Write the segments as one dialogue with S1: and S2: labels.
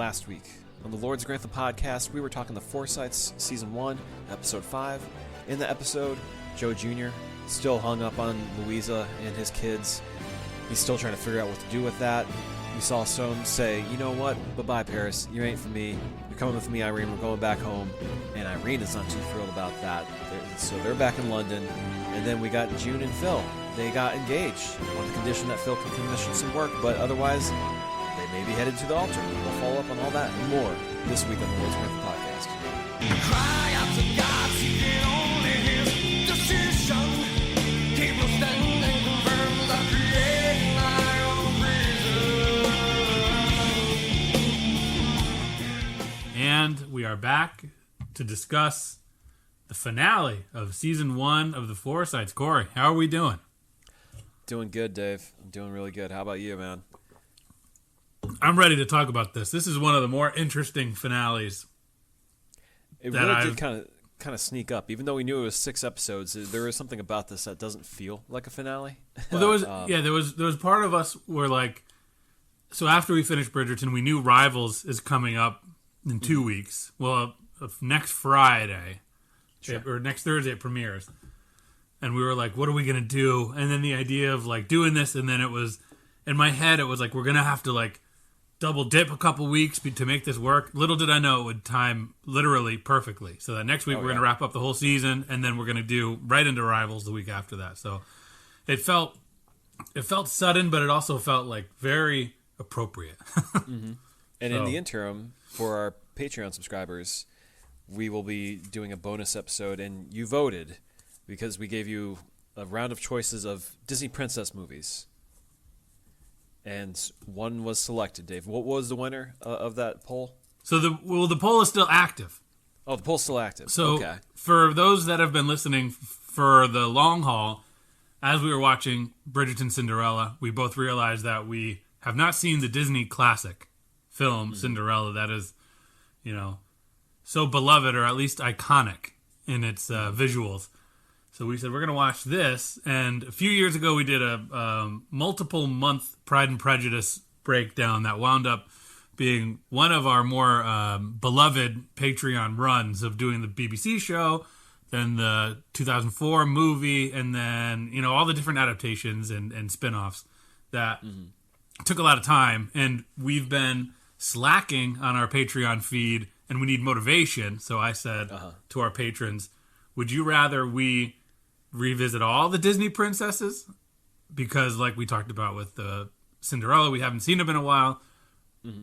S1: last week. On the Lords of Grantham podcast, we were talking the Forsytes, Season 1, Episode 5. In the episode, Joe Jr. still hung up on Louisa and his kids. He's still trying to figure out what to do with that. We saw Soames say, you know what, bye-bye Paris, you ain't for me. You're coming with me, Irene, we're going back home. And Irene is not too thrilled about that. So they're back in London. And then we got June and Phil. They got engaged on the condition that Phil can commission some work, but otherwise, they may be headed to the altar. We'll follow up on all that and more this week on the Lord's Grantham podcast.
S2: Cry out to God, seeking only His decision. Keep us standing, confirms I create my own reason.
S3: And we are back to discuss the finale of Season 1 of the Forsytes. Corey, how are we doing?
S1: Doing good, Dave. I'm doing really good. How about you, man?
S3: I'm ready to talk about this. This is one of the more interesting finales.
S1: It really did kind of sneak up. Even though we knew it was 6 episodes, there is something about this that doesn't feel like a finale.
S3: Well, there was part of us where like, so after we finished Bridgerton, we knew Rivals is coming up in 2 weeks. Well, next Friday, or next Thursday it premieres. And we were like, what are we going to do? And then the idea of like doing this, and then it was, in my head, it was like, we're going to have to like double dip a couple weeks to make this work. Little did I know it would time literally perfectly. So that next week we're going to wrap up the whole season, and then we're going to do right into Rivals the week after that. So it felt sudden, but it also felt like very appropriate.
S1: Mm-hmm. And in the interim, for our Patreon subscribers, we will be doing a bonus episode, and you voted because we gave you a round of choices of Disney princess movies. And one was selected, Dave. What was the winner of that poll?
S3: So the poll is still active.
S1: Oh, the poll's still active.
S3: So
S1: okay.
S3: For those that have been listening for the long haul, as we were watching Bridgerton Cinderella, we both realized that we have not seen the Disney classic film Cinderella that is, so beloved, or at least iconic in its visuals. So we said, we're going to watch this. And a few years ago, we did a multiple-month Pride and Prejudice breakdown that wound up being one of our more beloved Patreon runs of doing the BBC show, then the 2004 movie, and then, all the different adaptations and spin-offs that took a lot of time. And we've been slacking on our Patreon feed, and we need motivation. So I said to our patrons, would you rather we revisit all the Disney princesses? Because like we talked about with the Cinderella, we haven't seen them in a while.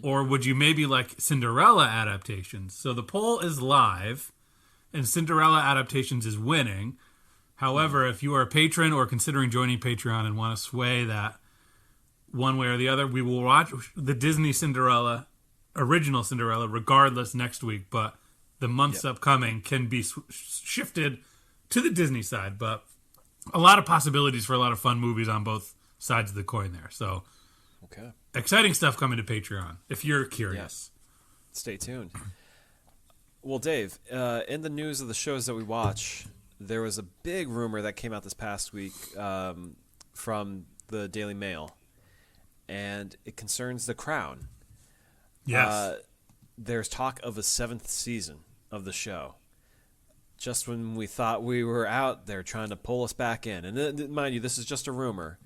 S3: Or would you maybe like Cinderella adaptations? So the poll is live, and Cinderella adaptations is winning. However, if you are a patron or considering joining Patreon and want to sway that one way or the other, we will watch the Disney Cinderella, original Cinderella, regardless next week. But the months upcoming can be shifted to the Disney side. But a lot of possibilities for a lot of fun movies on both sides of the coin there. So exciting stuff coming to Patreon, if you're curious.
S1: Stay tuned. Well, Dave, in the news of the shows that we watch, there was a big rumor that came out this past week from the Daily Mail, and it concerns The Crown.
S3: Yes.
S1: There's talk of a 7th season of the show. Just when we thought we were out, they're trying to pull us back in. And mind you, this is just a rumor.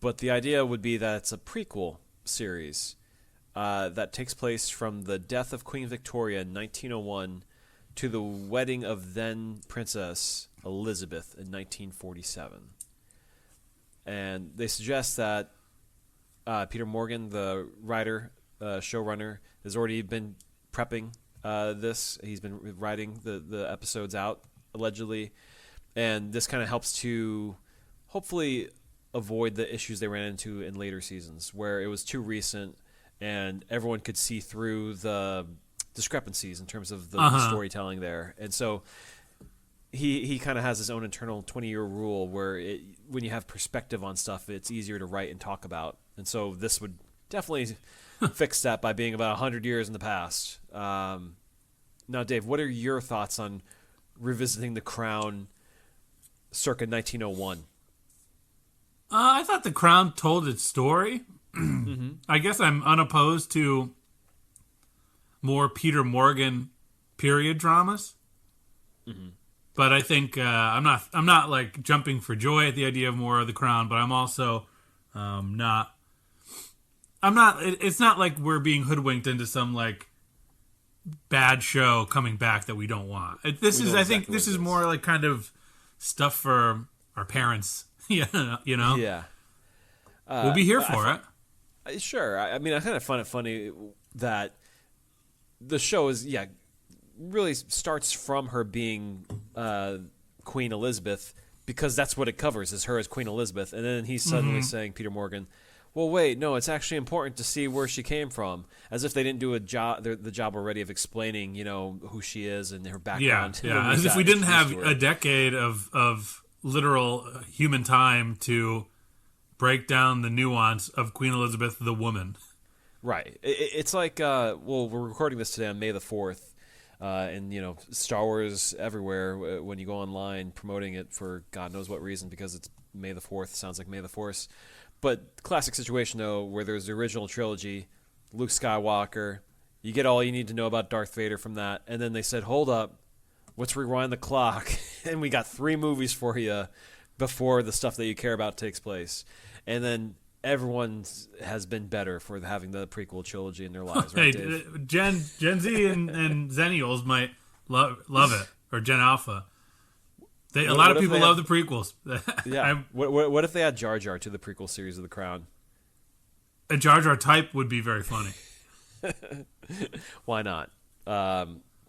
S1: But the idea would be that it's a prequel series that takes place from the death of Queen Victoria in 1901 to the wedding of then Princess Elizabeth in 1947. And they suggest that Peter Morgan, the writer, showrunner, has already been prepping this. He's been writing the episodes out, allegedly. And this kind of helps to hopefully avoid the issues they ran into in later seasons, where it was too recent and everyone could see through the discrepancies in terms of the storytelling there. And so he kind of has his own internal 20-year rule where when you have perspective on stuff, it's easier to write and talk about. And so this would definitely fix that by being about 100 years in the past. Now, Dave, what are your thoughts on revisiting The Crown circa 1901?
S3: I thought The Crown told its story. I guess I'm unopposed to more Peter Morgan period dramas. But I think I'm not like jumping for joy at the idea of more of The Crown, but I'm also not. It's not like we're being hoodwinked into some like bad show coming back that we don't want. I think this is more like kind of stuff for our parents. Yeah, you know.
S1: Yeah.
S3: We'll be here for
S1: it. Sure. I mean, I kind of find it funny that the show is, really starts from her being Queen Elizabeth, because that's what it covers, is her as Queen Elizabeth. And then he's suddenly saying, Peter Morgan, well, wait, no, it's actually important to see where she came from, as if they didn't do the job already of explaining, who she is and her background.
S3: Yeah, as if we didn't have a decade of literal human time to break down the nuance of Queen Elizabeth the woman.
S1: Right. It's like, we're recording this today on May the 4th, and, Star Wars everywhere, when you go online promoting it for God knows what reason, because it's May the 4th, sounds like May the 4th. But classic situation, though, where there's the original trilogy, Luke Skywalker, you get all you need to know about Darth Vader from that, and then they said, hold up, let's rewind the clock, and we got 3 movies for you before the stuff that you care about takes place. And then everyone has been better for having the prequel trilogy in their lives, right, Dave?
S3: Gen Z and Zennials might love it, or Gen Alpha. A lot of people love the prequels.
S1: Yeah. What if they add Jar Jar to the prequel series of The Crown?
S3: A Jar Jar type would be very funny.
S1: Why not?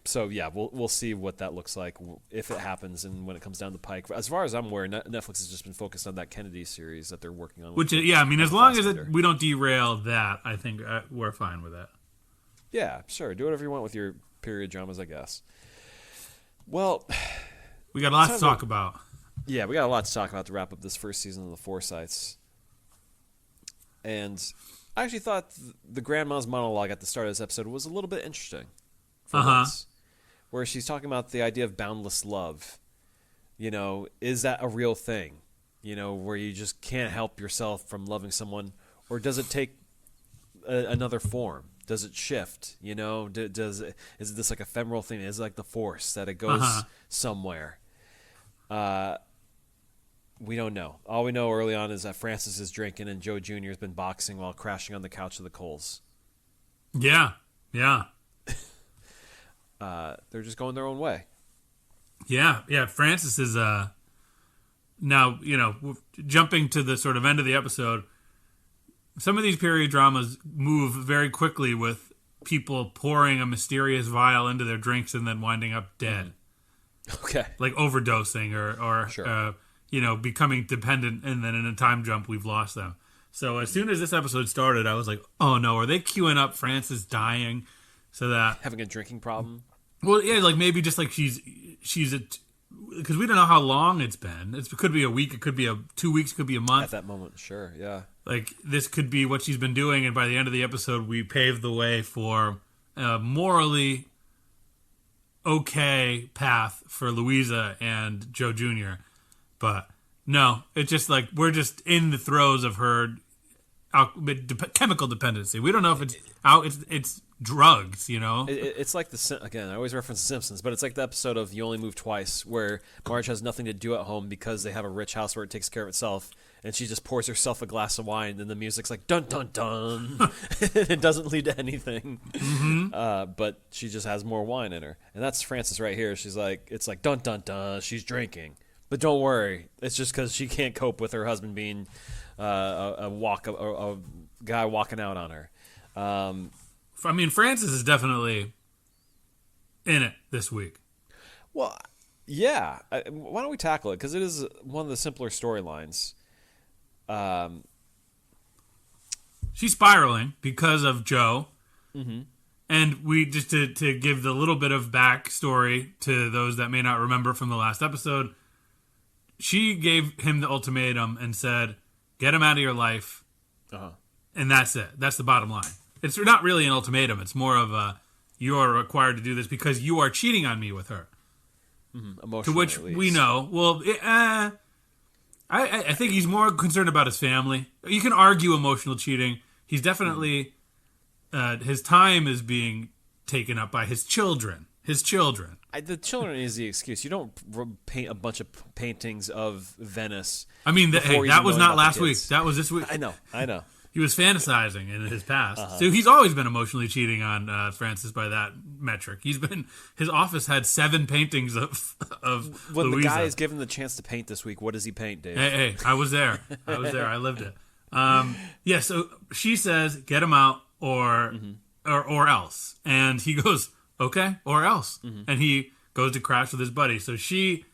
S1: So yeah, we'll see what that looks like if it happens and when it comes down the pike. As far as I'm aware, Netflix has just been focused on that Kennedy series that they're working on.
S3: Which, I mean, as long as we don't derail that, I think we're fine with that.
S1: Yeah, sure. Do whatever you want with your period dramas, I guess. Well,
S3: we got a lot to talk about.
S1: Yeah, we got a lot to talk about to wrap up this first season of the Forsytes. And I actually thought the grandma's monologue at the start of this episode was a little bit interesting. For once. Where she's talking about the idea of boundless love. Is that a real thing? Where you just can't help yourself from loving someone? Or does it take another form? Does it shift? Is this like a ephemeral thing? Is it like the Force, that it goes somewhere? We don't know. All we know early on is that Francis is drinking and Joe Jr. has been boxing while crashing on the couch of the Coles.
S3: Yeah.
S1: They're just going their own way.
S3: Yeah. Francis is now, jumping to the sort of end of the episode. Some of these period dramas move very quickly with people pouring a mysterious vial into their drinks and then winding up dead.
S1: Okay.
S3: Like overdosing or
S1: sure.
S3: Becoming dependent, and then in a time jump we've lost them. So as soon as this episode started, I was like, oh no, are they queuing up Francis dying so that...
S1: Having a drinking problem?
S3: Well, yeah, like maybe just like she's because we don't know how long it's been. It could be a week, it could be 2 weeks, it could be a month.
S1: At that moment, sure, yeah.
S3: Like this could be what she's been doing, and by the end of the episode, we pave the way for a morally okay path for Louisa and Joe Jr. But no, it's just like we're just in the throes of her chemical dependency. We don't know if it's drugs,
S1: It's like again, I always reference The Simpsons, but it's like the episode of You Only Move Twice, where Marge has nothing to do at home because they have a rich house where it takes care of itself, and she just pours herself a glass of wine, and the music's like dun dun dun. It doesn't lead to anything, but she just has more wine in her, and that's Frances right here. She's like, it's like dun dun dun. She's drinking, but don't worry, it's just because she can't cope with her husband being a guy walking out on her.
S3: I mean, Francis is definitely in it this week.
S1: Well, yeah. Why don't we tackle it? Because it is one of the simpler storylines.
S3: She's spiraling because of Joe.
S1: Mm-hmm.
S3: And we just to give the little bit of backstory to those that may not remember from the last episode, she gave him the ultimatum and said, get him out of your life. And that's it. That's the bottom line. It's not really an ultimatum. It's more of a, you are required to do this because you are cheating on me with her.
S1: Emotionally,
S3: to which we know, well, I think he's more concerned about his family. You can argue emotional cheating. He's definitely, his time is being taken up by his children. His children.
S1: The children is the excuse. You don't paint a bunch of paintings of Venice.
S3: I mean, that was not last week. That was this week.
S1: I know.
S3: He was fantasizing in his past. So he's always been emotionally cheating on Francis by that metric. His office had 7 paintings of
S1: when
S3: Louisa.
S1: The guy is given the chance to paint this week, what does he paint, Dave?
S3: Hey, I was there. I lived it. So she says, get him out or else. And he goes, okay, or else. And he goes to crash with his buddy. So she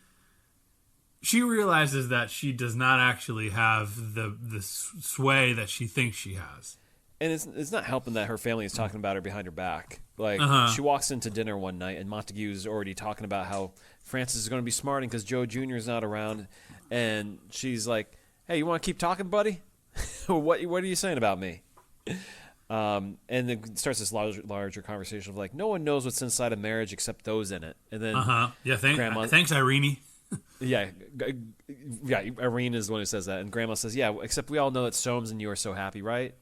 S3: realizes that she does not actually have the sway that she thinks she has.
S1: And it's not helping that her family is talking about her behind her back. Like, she walks into dinner one night, and Montague's already talking about how Francis is going to be smarting because Joe Jr. is not around. And she's like, hey, you want to keep talking, buddy? What are you saying about me? And then it starts this larger conversation of like, no one knows what's inside a marriage except those in it. And then
S3: thanks, Irene.
S1: Yeah, Irene is the one who says that, and Grandma says, "Yeah, except we all know that Soames and you are so happy, right?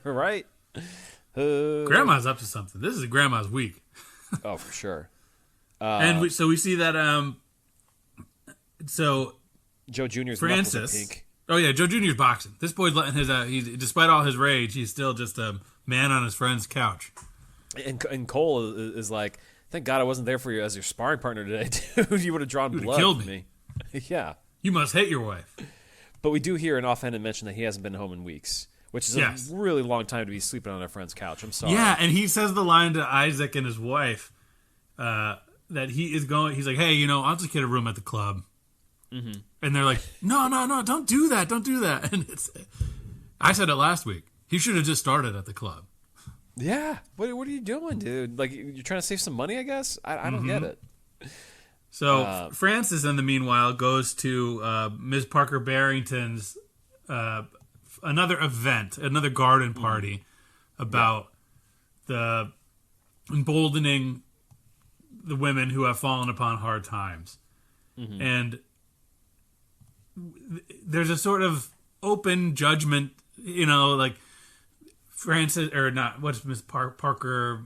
S1: Right?"
S3: Grandma's up to something. This is Grandma's week.
S1: Oh, for sure.
S3: And we see that. So
S1: Joe Jr.'s
S3: Francis.
S1: knuckles are pink.
S3: Oh yeah, Joe Jr.'s boxing. This boy's letting his. He's despite all his rage, he's still just a man on his friend's couch.
S1: And Cole is like, thank God I wasn't there for you as your sparring partner today, dude. You would have drawn blood
S3: killed
S1: from me. Yeah.
S3: You must hate your wife.
S1: But we do hear an offhanded mention that he hasn't been home in weeks, which is a really long time to be sleeping on a friend's couch. I'm sorry.
S3: Yeah, and he says the line to Isaac and his wife that he is going. He's like, hey, I'll just get a room at the club. Mm-hmm. And they're like, no, don't do that. Don't do that. And I said it last week. He should have just started at the club.
S1: Yeah. What are you doing, dude? Like, you're trying to save some money, I guess? I don't get it.
S3: So Francis, in the meanwhile, goes to Ms. Parker Barrington's another event, another garden party about the emboldening the women who have fallen upon hard times. Mm-hmm. And there's a sort of open judgment, like Francis, or not, what's Miss Parker,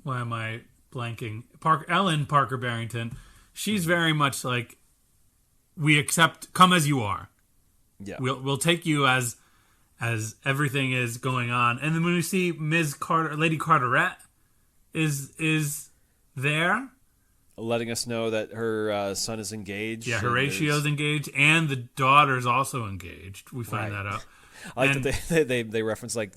S3: why am I blanking? Ellen Parker Barrington, she's very much like, we accept, come as you are. Yeah. We'll take you as everything is going on. And then when we see Ms. Carter, Lady Carteret is there,
S1: letting us know that her son is engaged.
S3: Yeah, Horatio's engaged, and the daughter's also engaged. We find that out.
S1: I like that they reference, like,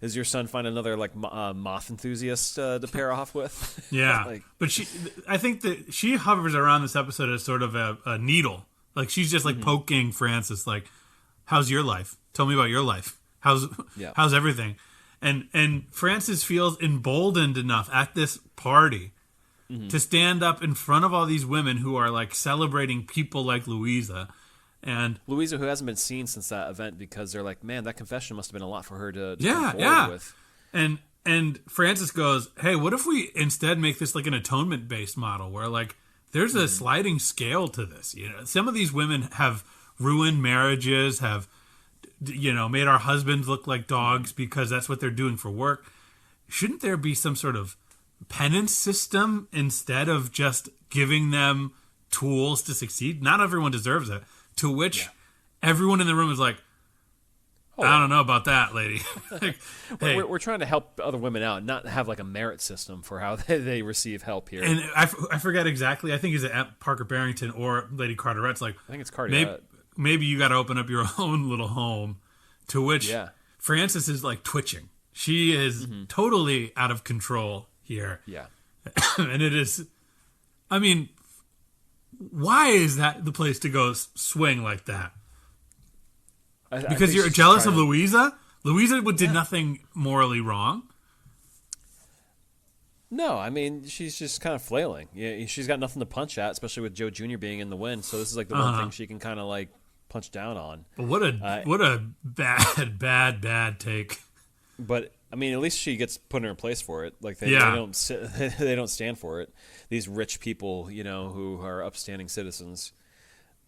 S1: does your son find another, like, moth enthusiast to pair off with?
S3: Yeah. But I think that she hovers around this episode as sort of a needle. Like, she's just, like, poking Francis, like, how's your life? Tell me about your life. How's everything? And Francis feels emboldened enough at this party to stand up in front of all these women who are, like, celebrating people like Louisa. And
S1: Louisa, who hasn't been seen since that event, because they're like, man, that confession must have been a lot for her to come forward with.
S3: And Francis goes, hey, what if we instead make this like an atonement-based model where, like, there's a sliding scale to this? Some of these women have ruined marriages, have, made our husbands look like dogs because that's what they're doing for work. Shouldn't there be some sort of penance system instead of just giving them tools to succeed? Not everyone deserves it. To which everyone in the room is like, I don't know about that, lady. Like, hey.
S1: We're trying to help other women out, not have like a merit system for how they receive help here.
S3: And I forget exactly. I think it's at Parker Barrington or Lady Carteret's like,
S1: I think it's Carteret.
S3: Maybe you got to open up your own little home. To which Frances is like twitching. She is totally out of control here.
S1: Yeah.
S3: And it is, I mean, why is that the place to go swing like that? Because you're jealous of Louisa? Louisa did nothing morally wrong.
S1: No, I mean, she's just kind of flailing. Yeah, she's got nothing to punch at, especially with Joe Jr. being in the win. So this is like the one thing she can kind of like punch down on.
S3: But what a bad take.
S1: But I mean, at least she gets put in her place for it. Like they don't they don't stand for it. These rich people, who are upstanding citizens.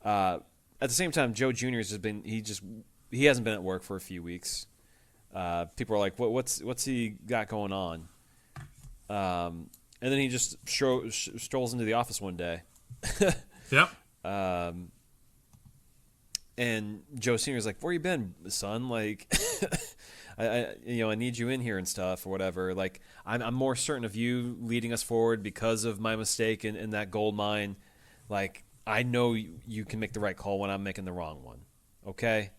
S1: At the same time, Joe Jr. has been he hasn't been at work for a few weeks. People are like, what's he got going on? And then he just strolls into the office one day.
S3: Yep.
S1: And Joe Senior's like, "Where you been, son? Like, I need you in here and stuff or whatever. Like, I'm more certain of you leading us forward because of my mistake in that gold mine. Like, I know you can make the right call when I'm making the wrong one. Okay."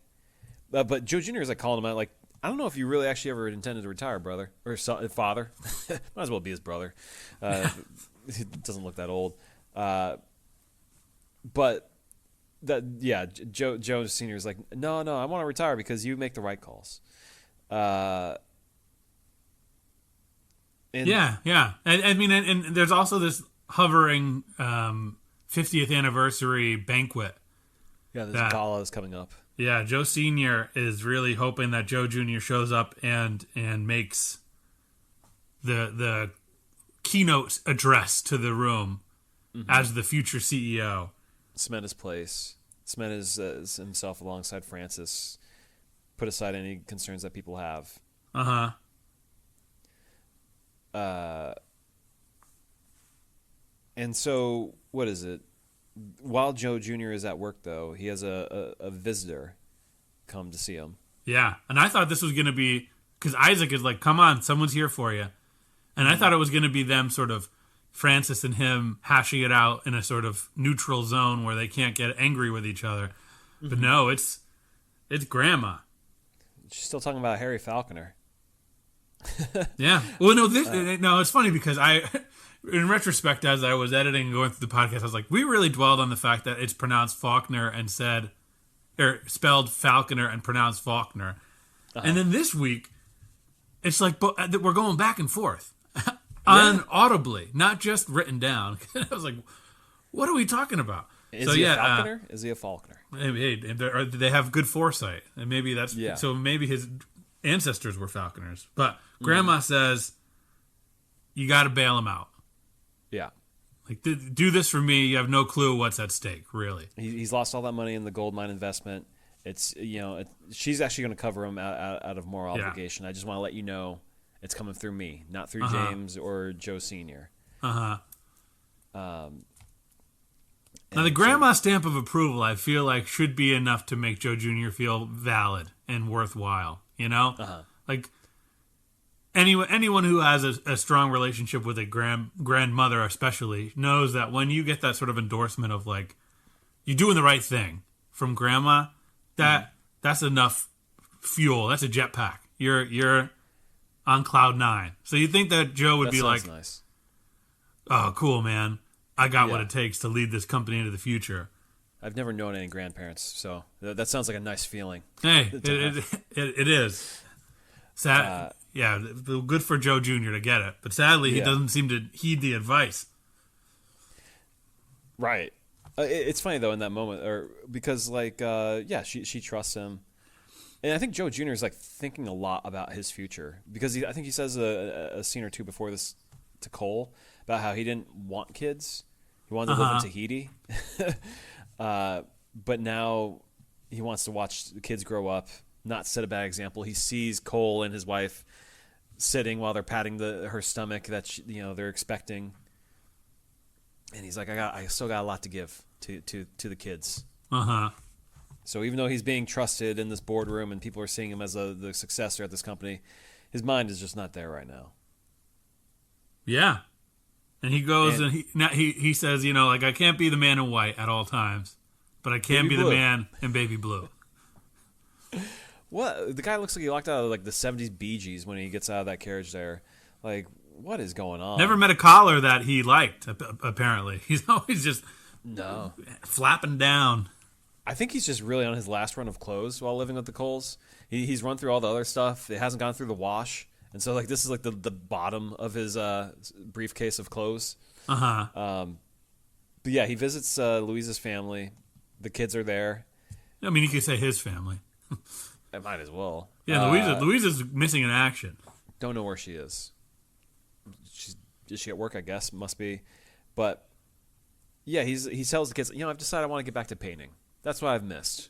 S1: But Joe Jr. is like calling him out, like, "I don't know if you really actually ever intended to retire, brother or father. Might as well be his brother. He doesn't look that old. But Joe Senior is like, no, I want to retire because you make the right calls. And
S3: there's also this hovering 50th anniversary banquet.
S1: Yeah, this gala is coming up.
S3: Yeah, Joe Senior is really hoping that Joe Junior shows up and makes the keynote address to the room as the future CEO.
S1: Cement his place. Cement is himself alongside Francis. Put aside any concerns that people have. And so, what is it? While Joe Jr. is at work, though, he has a visitor come to see him.
S3: Yeah, and I thought this was going to be... Because Isaac is like, come on, someone's here for you. And I thought it was going to be them sort of... Francis and him hashing it out in a sort of neutral zone where they can't get angry with each other. But no, it's Grandma.
S1: She's still talking about Harry Falconer.
S3: Yeah. Well, no, it's funny because in retrospect, as I was editing and going through the podcast, I was like, we really dwelled on the fact that it's pronounced Faulkner and spelled Falconer and pronounced Faulkner. And then this week, it's like we're going back and forth. Unaudibly, not just written down. I was like, what are we talking about?
S1: Is he a Falconer? Is he a Faulkner?
S3: Hey, they have good foresight. And maybe that's... Yeah. So maybe his ancestors were Falconers. But Grandma says, you got to bail him out.
S1: Yeah.
S3: Like, do this for me. You have no clue what's at stake, really.
S1: He's lost all that money in the gold mine investment. It's, she's actually going to cover him out of moral obligation. I just want to let you know it's coming through me, not through James or Joe Sr.
S3: Now, the grandma stamp of approval, I feel like, should be enough to make Joe Jr. feel valid and worthwhile, Like, anyone who has a strong relationship with a grandmother especially knows that when you get that sort of endorsement of, like, you're doing the right thing from grandma, that's enough fuel. That's a jetpack. You're on cloud 9. So you think that Joe would be like,
S1: nice.
S3: Oh, cool, man. I got what it takes to lead this company into the future.
S1: I've never known any grandparents, so that sounds like a nice feeling.
S3: Hey, it is. Sad. Good for Joe Jr. to get it. But sadly, he doesn't seem to heed the advice.
S1: Right. It's funny, though, in that moment, because, like, she trusts him. And I think Joe Jr. is, like, thinking a lot about his future. Because I think he says a scene or two before this to Cole about how he didn't want kids. He wanted to live in Tahiti. But now he wants to watch the kids grow up, not set a bad example. He sees Cole and his wife sitting while they're patting her stomach that they're expecting. And he's like, I still got a lot to give to the kids. So even though he's being trusted in this boardroom and people are seeing him as the successor at this company, his mind is just not there right now.
S3: Yeah. And he goes and he says, I can't be the man in white at all times, but I can be the man in baby blue.
S1: What? The guy looks like he walked out of like the 70s Bee Gees when he gets out of that carriage there. Like, what is going on?
S3: Never met a collar that he liked, apparently. He's always just flapping down.
S1: I think he's just really on his last run of clothes while living with the Coles. He's run through all the other stuff. It hasn't gone through the wash. And so, like, this is, like, the bottom of his briefcase of clothes. But, yeah, he visits Louise's family. The kids are there.
S3: I mean, you could say his family.
S1: I might as well.
S3: Yeah, Louisa's missing in action.
S1: Don't know where she is. Is she at work, I guess? Must be. But, yeah, he tells the kids, I've decided I want to get back to painting. That's what I've missed.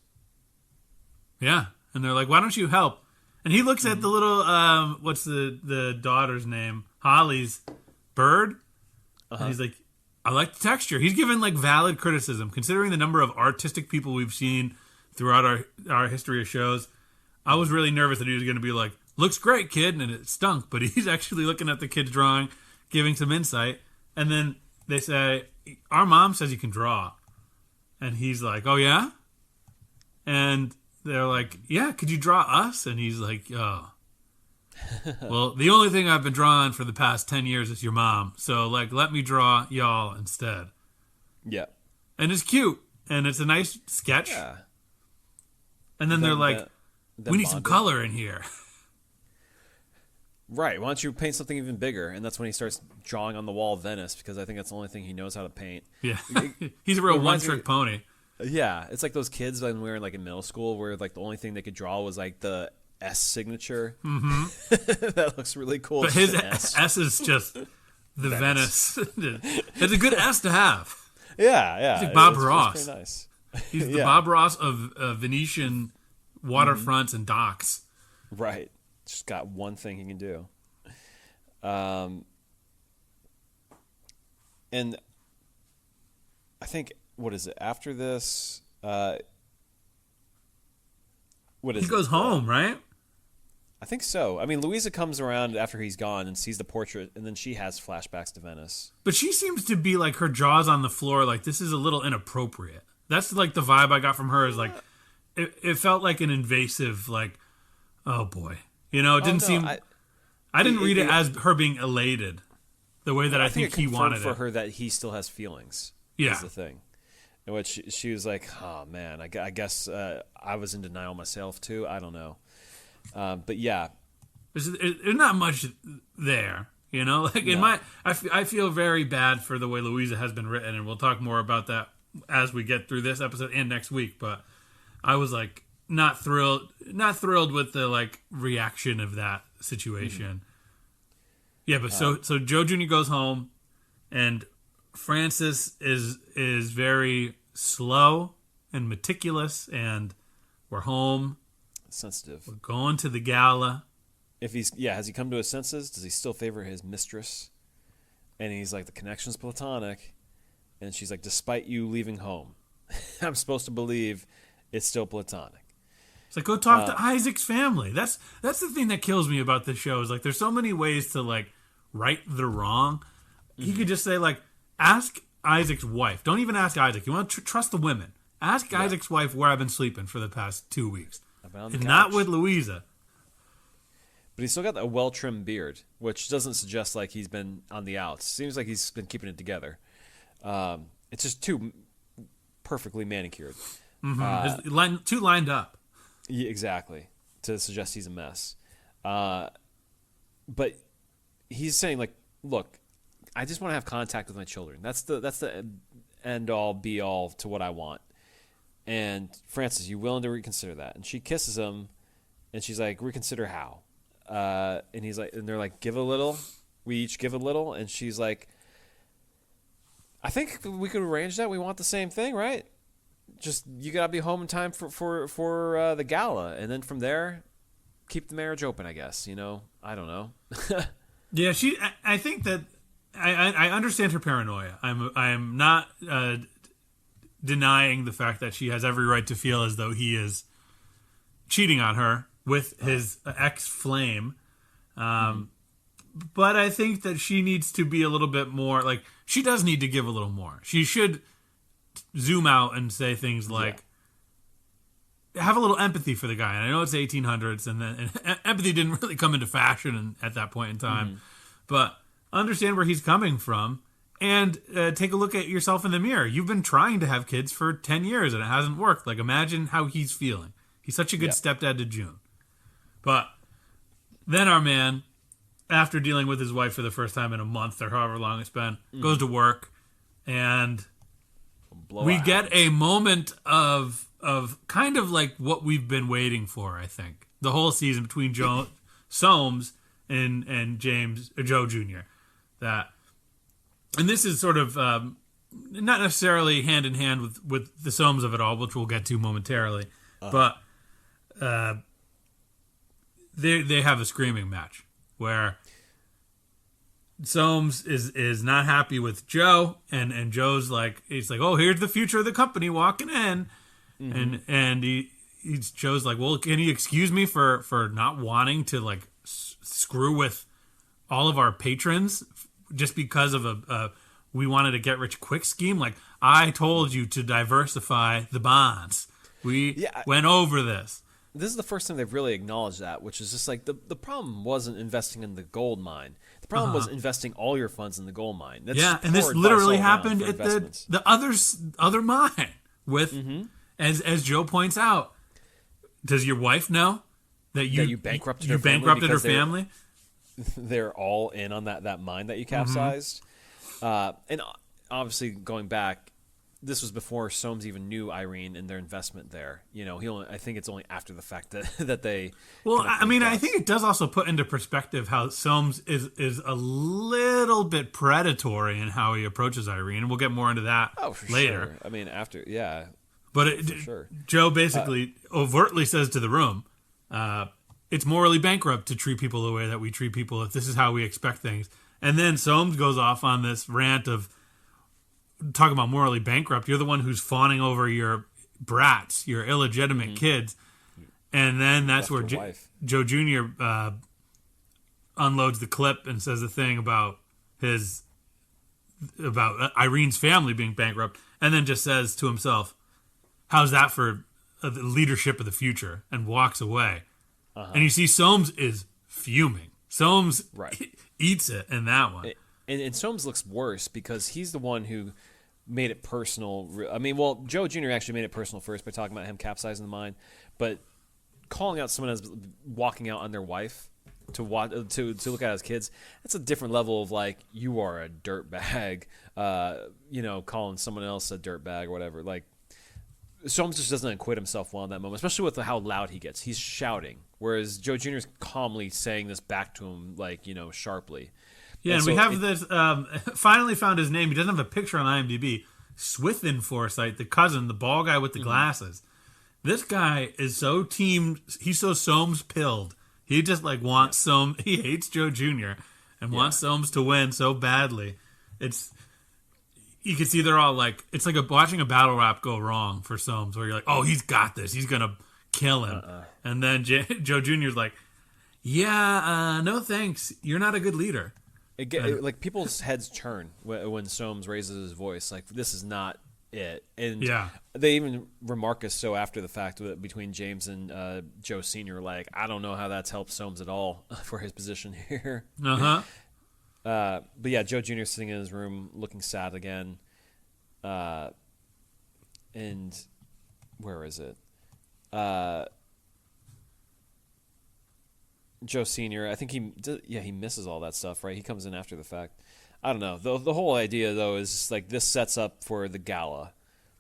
S3: Yeah. And they're like, why don't you help? And he looks at the little, what's the daughter's name? Holly's bird. And he's like, I like the texture. He's given like valid criticism, considering the number of artistic people we've seen throughout our history of shows. I was really nervous that he was going to be like, looks great, kid, and it stunk. But he's actually looking at the kid's drawing, giving some insight. And then they say, our mom says you can draw. And he's like, oh, yeah? And they're like, yeah, could you draw us? And he's like, oh. Well, the only thing I've been drawing for the past 10 years is your mom. So, like, let me draw y'all instead.
S1: Yeah.
S3: And it's cute. And it's a nice sketch.
S1: Yeah.
S3: And then they're like, we need some color in here.
S1: Right. Why don't you paint something even bigger? And that's when he starts drawing on the wall of Venice, because I think that's the only thing he knows how to paint.
S3: Yeah. He's a real one-trick pony.
S1: Yeah. It's like those kids when we were like in middle school where like the only thing they could draw was like the S signature. Mm-hmm. That looks really cool.
S3: But his S is just the Venice. It's a good S to have.
S1: Yeah, yeah.
S3: He's like Bob Ross.
S1: It's pretty nice.
S3: He's the Bob Ross of Venetian waterfronts and docks.
S1: Right. Just got one thing he can do. And I think, what is it? After this, what is it?
S3: He goes home, right?
S1: I think so. I mean, Louisa comes around after he's gone and sees the portrait, and then she has flashbacks to Venice.
S3: But she seems to be like her jaw's on the floor, like this is a little inappropriate. That's like the vibe I got from her. Is like it felt like an invasive, like, oh boy, you know. It didn't seem. I didn't read it as her being elated, the way that I think he wanted
S1: for
S3: it.
S1: her that he still has feelings.
S3: Yeah,
S1: is the thing. In which she was like, oh man, I guess I was in denial myself too. I don't know. But yeah,
S3: there's not much there, you know. Like in I feel very bad for the way Louisa has been written, and we'll talk more about that as we get through this episode and next week. But I was like not thrilled with the like reaction of that situation. Mm-hmm. Yeah, but so Joe Jr. goes home, and Francis is very slow and meticulous, and we're home.
S1: Sensitive.
S3: We're going to the gala.
S1: Has he come to his senses? Does he still favor his mistress? And he's like, the connection's platonic. And she's like, despite you leaving home, I'm supposed to believe it's still platonic.
S3: It's like, go talk to Isaac's family. That's the thing that kills me about this show is like, there's so many ways to like right the wrong. Mm-hmm. He could just say like, ask Isaac's wife. Don't even ask Isaac. You want to trust the women. Ask Isaac's wife where I've been sleeping for the past 2 weeks. And not with Louisa.
S1: But he's still got a well-trimmed beard, which doesn't suggest like he's been on the outs. Seems like he's been keeping it together. It's just too perfectly manicured.
S3: Mm-hmm. Too lined up.
S1: Yeah, exactly. To suggest he's a mess. But he's saying like, look, I just want to have contact with my children. That's the end-all, be-all to what I want. And Francis, you willing to reconsider that? And she kisses him, and she's like, reconsider how? And he's like, and they're like, give a little. We each give a little. And she's like, I think we could arrange that. We want the same thing, right? Just you gotta be home in time for the gala, and then from there, keep the marriage open. I guess, you know. I don't know.
S3: Yeah, I think that I understand her paranoia. I'm not denying the fact that she has every right to feel as though he is cheating on her with his ex-flame. But I think that she needs to be a little bit more, like, she does need to give a little more. She should zoom out and say things like, have a little empathy for the guy. And I know it's 1800s, and empathy didn't really come into fashion at that point in time. But understand where he's coming from. And take a look at yourself in the mirror. You've been trying to have kids for 10 years, and it hasn't worked. Like, imagine how he's feeling. He's such a good stepdad to June. But then our man, after dealing with his wife for the first time in a month or however long it's been, goes to work, and we get a moment of kind of like what we've been waiting for, I think. The whole season between Soames and Joe Jr. And this is sort of not necessarily hand in hand with the Soames of it all, which we'll get to momentarily. But they have a screaming match where Soames is not happy with Joe, and Joe's like, he's like, oh, here's the future of the company walking in, and Joe's like, well, can you excuse me for not wanting to like screw with all of our patrons just because of a we wanted to get rich quick scheme? Like, I told you to diversify the bonds. We went over this.
S1: This is the first time they've really acknowledged that, which is just like the problem wasn't investing in the gold mine. The problem was investing all your funds in the gold mine. That's
S3: and this literally happened at the other mine with, as Joe points out. Does your wife know that you
S1: bankrupted
S3: her family?
S1: They're all in on that mine that you capsized. And obviously, going back, this was before Soames even knew Irene and their investment there. You know, I think it's only after the fact that they.
S3: Well, I mean, I think it does also put into perspective how Soames is a little bit predatory in how he approaches Irene, and we'll get more into that later.
S1: Sure. I mean,
S3: But Joe basically overtly says to the room, it's morally bankrupt to treat people the way that we treat people if this is how we expect things. And then Soames goes off on this rant of talking about morally bankrupt. You're the one who's fawning over your brats, your illegitimate kids. And then that's where Joe Jr. Unloads the clip and says the thing about Irene's family being bankrupt, and then just says to himself, how's that for the leadership of the future? And walks away. And you see Soames is fuming. Soames eats it in that one.
S1: And Soames looks worse because he's the one who made it personal. I mean, well, Joe Jr. actually made it personal first by talking about him capsizing the mine. But calling out someone as walking out on their wife to look at his kids, that's a different level of like, you are a dirtbag. Calling someone else a dirtbag or whatever. Like, Soames just doesn't acquit himself well in that moment, especially with how loud he gets. He's shouting, whereas Joe Jr. is calmly saying this back to him, like, sharply.
S3: Yeah, and we have this, finally found his name. He doesn't have a picture on IMDb. Swithin Forsyte, the cousin, the bald guy with the glasses. This guy is so he's so Soames-pilled. He just, like, wants Soames, he hates Joe Jr. and wants Soames to win so badly. You can see they're all like, it's like watching a battle rap go wrong for Soames, where you're like, oh, he's got this. He's going to kill him. And then Joe Jr.'s like, no thanks. You're not a good leader.
S1: Like, people's heads turn when Soames raises his voice. Like, this is not it. And they even remark us so after the fact between James and Joe Sr. Like, I don't know how that's helped Soames at all for his position here. But yeah, Joe Jr. sitting in his room looking sad again. And where is it? Joe Sr., I think he misses all that stuff, right? He comes in after the fact. I don't know. The whole idea, though, is like this sets up for the gala.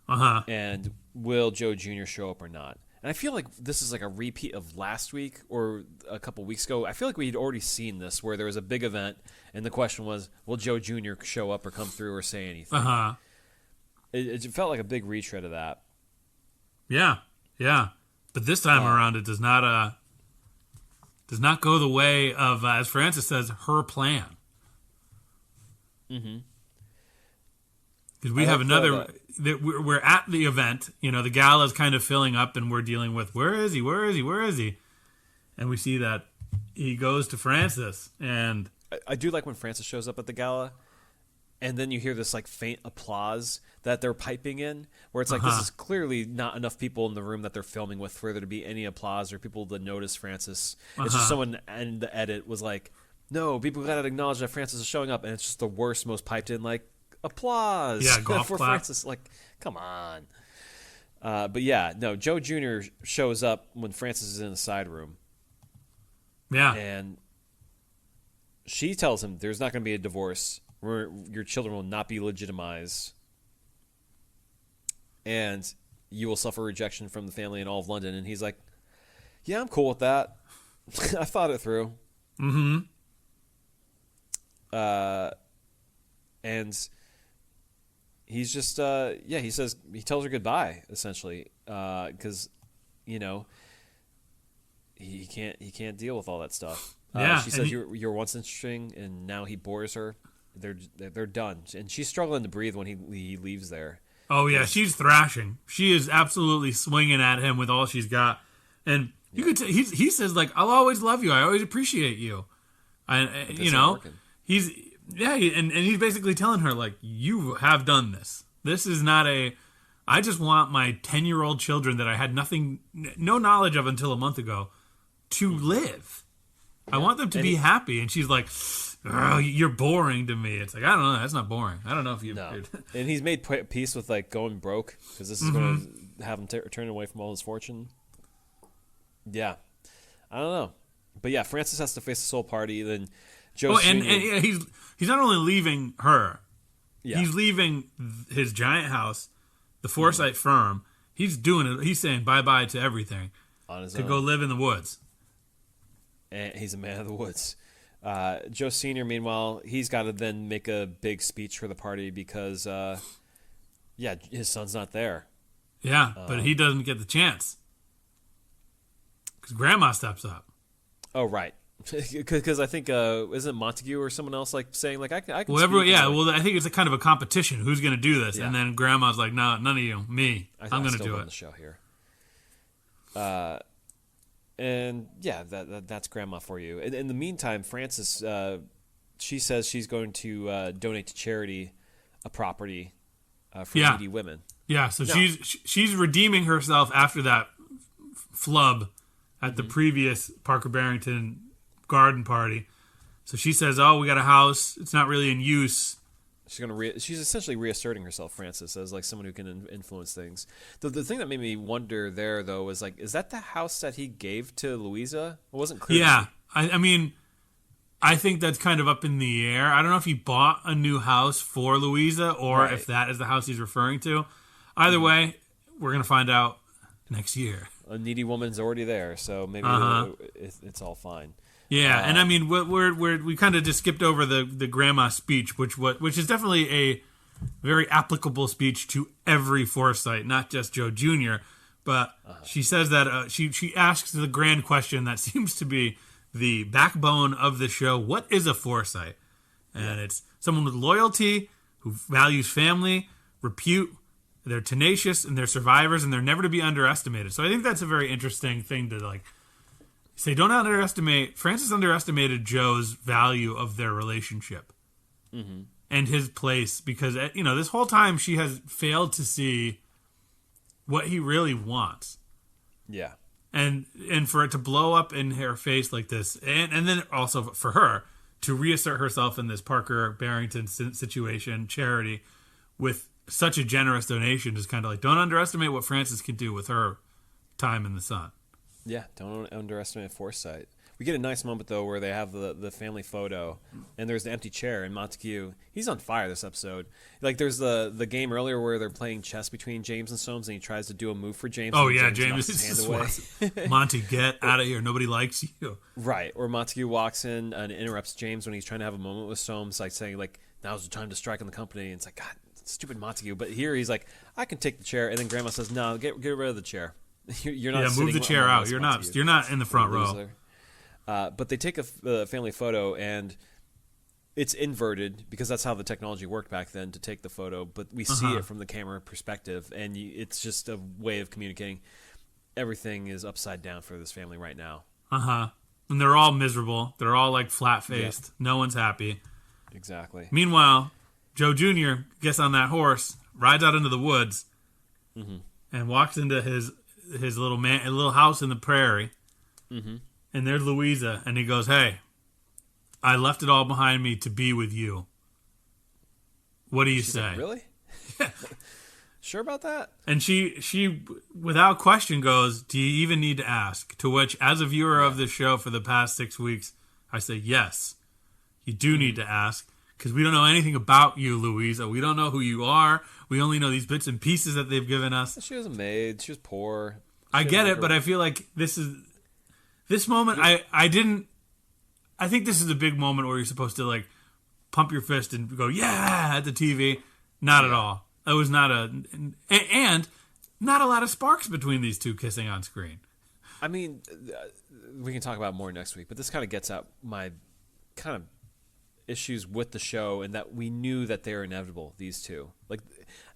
S1: And will Joe Jr. show up or not? And I feel like this is like a repeat of last week or a couple weeks ago. I feel like we'd already seen this where there was a big event, and the question was, will Joe Jr. show up or come through or say anything? It felt like a big retread of that. Yeah.
S3: But this time around, it does not go the way of, as Frances says, her plan. Because we have another. We're at the event. The gala is kind of filling up, and we're dealing with where is he? And we see that he goes to Frances, and
S1: I do like when Frances shows up at the gala, and then you hear this like faint applause that they're piping in, where it's like this is clearly not enough people in the room that they're filming with for there to be any applause or people to notice Frances. It's just someone in the edit was like, no, people gotta acknowledge that Frances is showing up, and it's just the worst, most piped in like applause for Frances. Like, come on. But yeah, no, Joe Jr. shows up when Frances is in the side room.
S3: Yeah.
S1: And she tells him there's not going to be a divorce. Your children will not be legitimized. And you will suffer rejection from the family in all of London. And he's like, yeah, I'm cool with that. I thought it through. And he's just, he tells her goodbye, essentially. Because, he he can't deal with all that stuff.
S3: Yeah,
S1: she says you're once interesting, and now he bores her. They're done, and she's struggling to breathe when he leaves there.
S3: Oh yeah, she's thrashing. She is absolutely swinging at him with all she's got, and you could he says like, "I'll always love you. I always appreciate you." And you know, he's basically telling her like, "You have done this. This is not a. I just want my 10-year-old children that I had no knowledge of until a month ago, to live. I want them to be happy." And she's like, "Oh, you're boring to me." It's like, I don't know. That's not boring. I don't know if you.
S1: No. And he's made peace with like going broke because this is going to have him turn away from all his fortune. Yeah, I don't know, but yeah, Francis has to face the soul party. Then Joe.
S3: And he's not only leaving her, he's leaving his giant house, the Forsyte firm. He's doing it. He's saying bye-bye to everything
S1: on his
S3: own. Go live in the woods.
S1: And he's a man of the woods. Joe Sr., meanwhile, he's got to then make a big speech for the party because, his son's not there.
S3: Yeah, but he doesn't get the chance because Grandma steps up.
S1: Oh, right. Because I think isn't Montague or someone else like saying like I can.
S3: Well, I think it's a kind of a competition. Who's going to do this? Yeah. And then Grandma's like, no, none of you, me. I'm going to do it.
S1: On the show here. And yeah, that's Grandma for you. In the meantime, Frances, she says she's going to donate to charity a property for needy women.
S3: Yeah, so she's redeeming herself after that flub at the previous Parker Barrington garden party. So she says, "Oh, we got a house. It's not really in use."
S1: She's essentially reasserting herself, Frances, as like someone who can influence things. The thing that made me wonder there, though, was like, is that the house that he gave to Louisa? It wasn't clear.
S3: Yeah, I mean, I think that's kind of up in the air. I don't know if he bought a new house for Louisa or if that is the house he's referring to. Either way, we're gonna find out next year.
S1: A needy woman's already there, so maybe it's all fine.
S3: Yeah, and I mean, we kind of just skipped over the grandma speech, which is definitely a very applicable speech to every Forsyte, not just Joe Jr. But she says that she asks the grand question that seems to be the backbone of the show: what is a Forsyte? And it's someone with loyalty, who values family, repute. They're tenacious and they're survivors and they're never to be underestimated. So I think that's a very interesting thing to like say. Don't underestimate. Francis underestimated Joe's value of their relationship and his place because, this whole time she has failed to see what he really wants. Yeah. And for it to blow up in her face like this, and then also for her to reassert herself in this Parker Barrington situation, charity, with such a generous donation is kind of like, don't underestimate what Frances can do with her time in the sun.
S1: Yeah, don't underestimate Forsyte. We get a nice moment, though, where they have the family photo, and there's the empty chair, and Montague, he's on fire this episode. Like, there's the game earlier where they're playing chess between James and Soames, and he tries to do a move for James.
S3: Oh, yeah, James is his hand away. Monty, get out of here. Nobody likes you.
S1: Right, or Montague walks in and interrupts James when he's trying to have a moment with Soames, like saying, like, now's the time to strike on the company, and it's like, God, stupid Montague. But here he's like, I can take the chair, and then Grandma says, no, get rid of the chair. You're not.
S3: Yeah, move the chair out. You're not in the front row.
S1: But they take a family photo, and it's inverted because that's how the technology worked back then to take the photo. But we see it from the camera perspective, and it's just a way of communicating. Everything is upside down for this family right now.
S3: And they're all miserable. They're all like flat faced. Yep. No one's happy.
S1: Exactly.
S3: Meanwhile, Joe Jr. gets on that horse, rides out into the woods, and walks into his little house in the prairie. And there's Louisa, and he goes, "Hey, I left it all behind me to be with you. What do you say?"
S1: Like, really? Sure about that?
S3: And she, without question, goes, "Do you even need to ask?" To which, as a viewer of this show for the past 6 weeks, I say, yes, you do need to ask, because we don't know anything about you, Louisa. We don't know who you are. We only know these bits and pieces that they've given us.
S1: She was a maid. She was poor.
S3: I get it, but I feel like this moment, I think this is a big moment where you're supposed to like pump your fist and go, yeah, at the TV. Not at all. It was not and not a lot of sparks between these two kissing on screen.
S1: I mean, we can talk about it more next week, but this kind of gets at my kind of issues with the show, and that we knew that they were inevitable, these two. Like,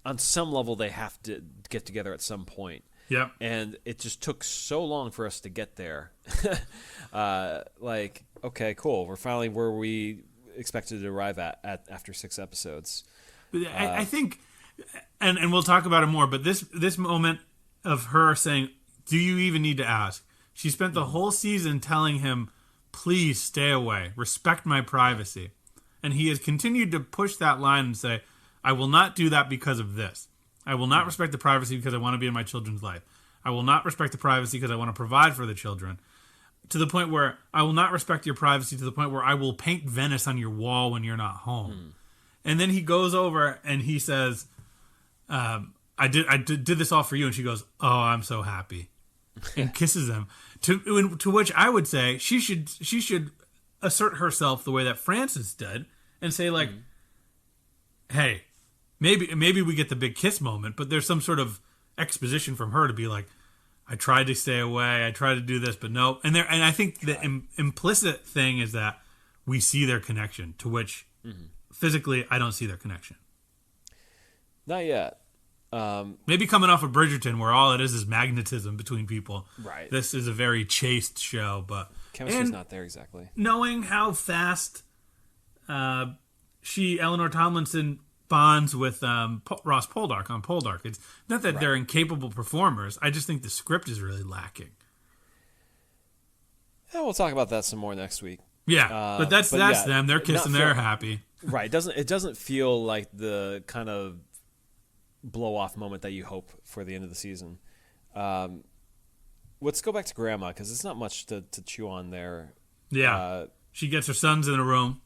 S1: on some level, they have to get together at some point.
S3: Yep.
S1: And it just took so long for us to get there. Like, okay, cool. We're finally where we expected to arrive at after 6 episodes.
S3: But I think, and we'll talk about it more, but this moment of her saying, do you even need to ask? She spent the whole season telling him, please stay away, respect my privacy. And he has continued to push that line and say, I will not do that because of this. I will not respect the privacy because I want to be in my children's life. I will not respect the privacy because I want to provide for the children. To the point where I will not respect your privacy, to the point where I will paint Venice on your wall when you're not home. And then he goes over and he says, I did this all for you. And she goes, oh, I'm so happy. And kisses him. To which I would say she should assert herself the way that Frances did and say, like, hey, maybe we get the big kiss moment, but there's some sort of exposition from her to be like, I tried to stay away, I tried to do this, but no. And I think the implicit thing is that we see their connection, to which physically I don't see their connection.
S1: Not yet.
S3: Maybe coming off of Bridgerton, where all it is magnetism between people.
S1: Right.
S3: This is a very chaste show, but
S1: Chemistry's not there exactly.
S3: Knowing how fast Eleanor Tomlinson bonds with Ross Poldark on Poldark. It's not that they're incapable performers. I just think the script is really lacking.
S1: Yeah, we'll talk about that some more next week.
S3: Yeah, but that's them. They're kissing. They're happy.
S1: Right. It doesn't feel like the kind of blow off moment that you hope for the end of the season. Let's go back to Grandma, because it's not much to chew on there.
S3: Yeah, she gets her sons in a room.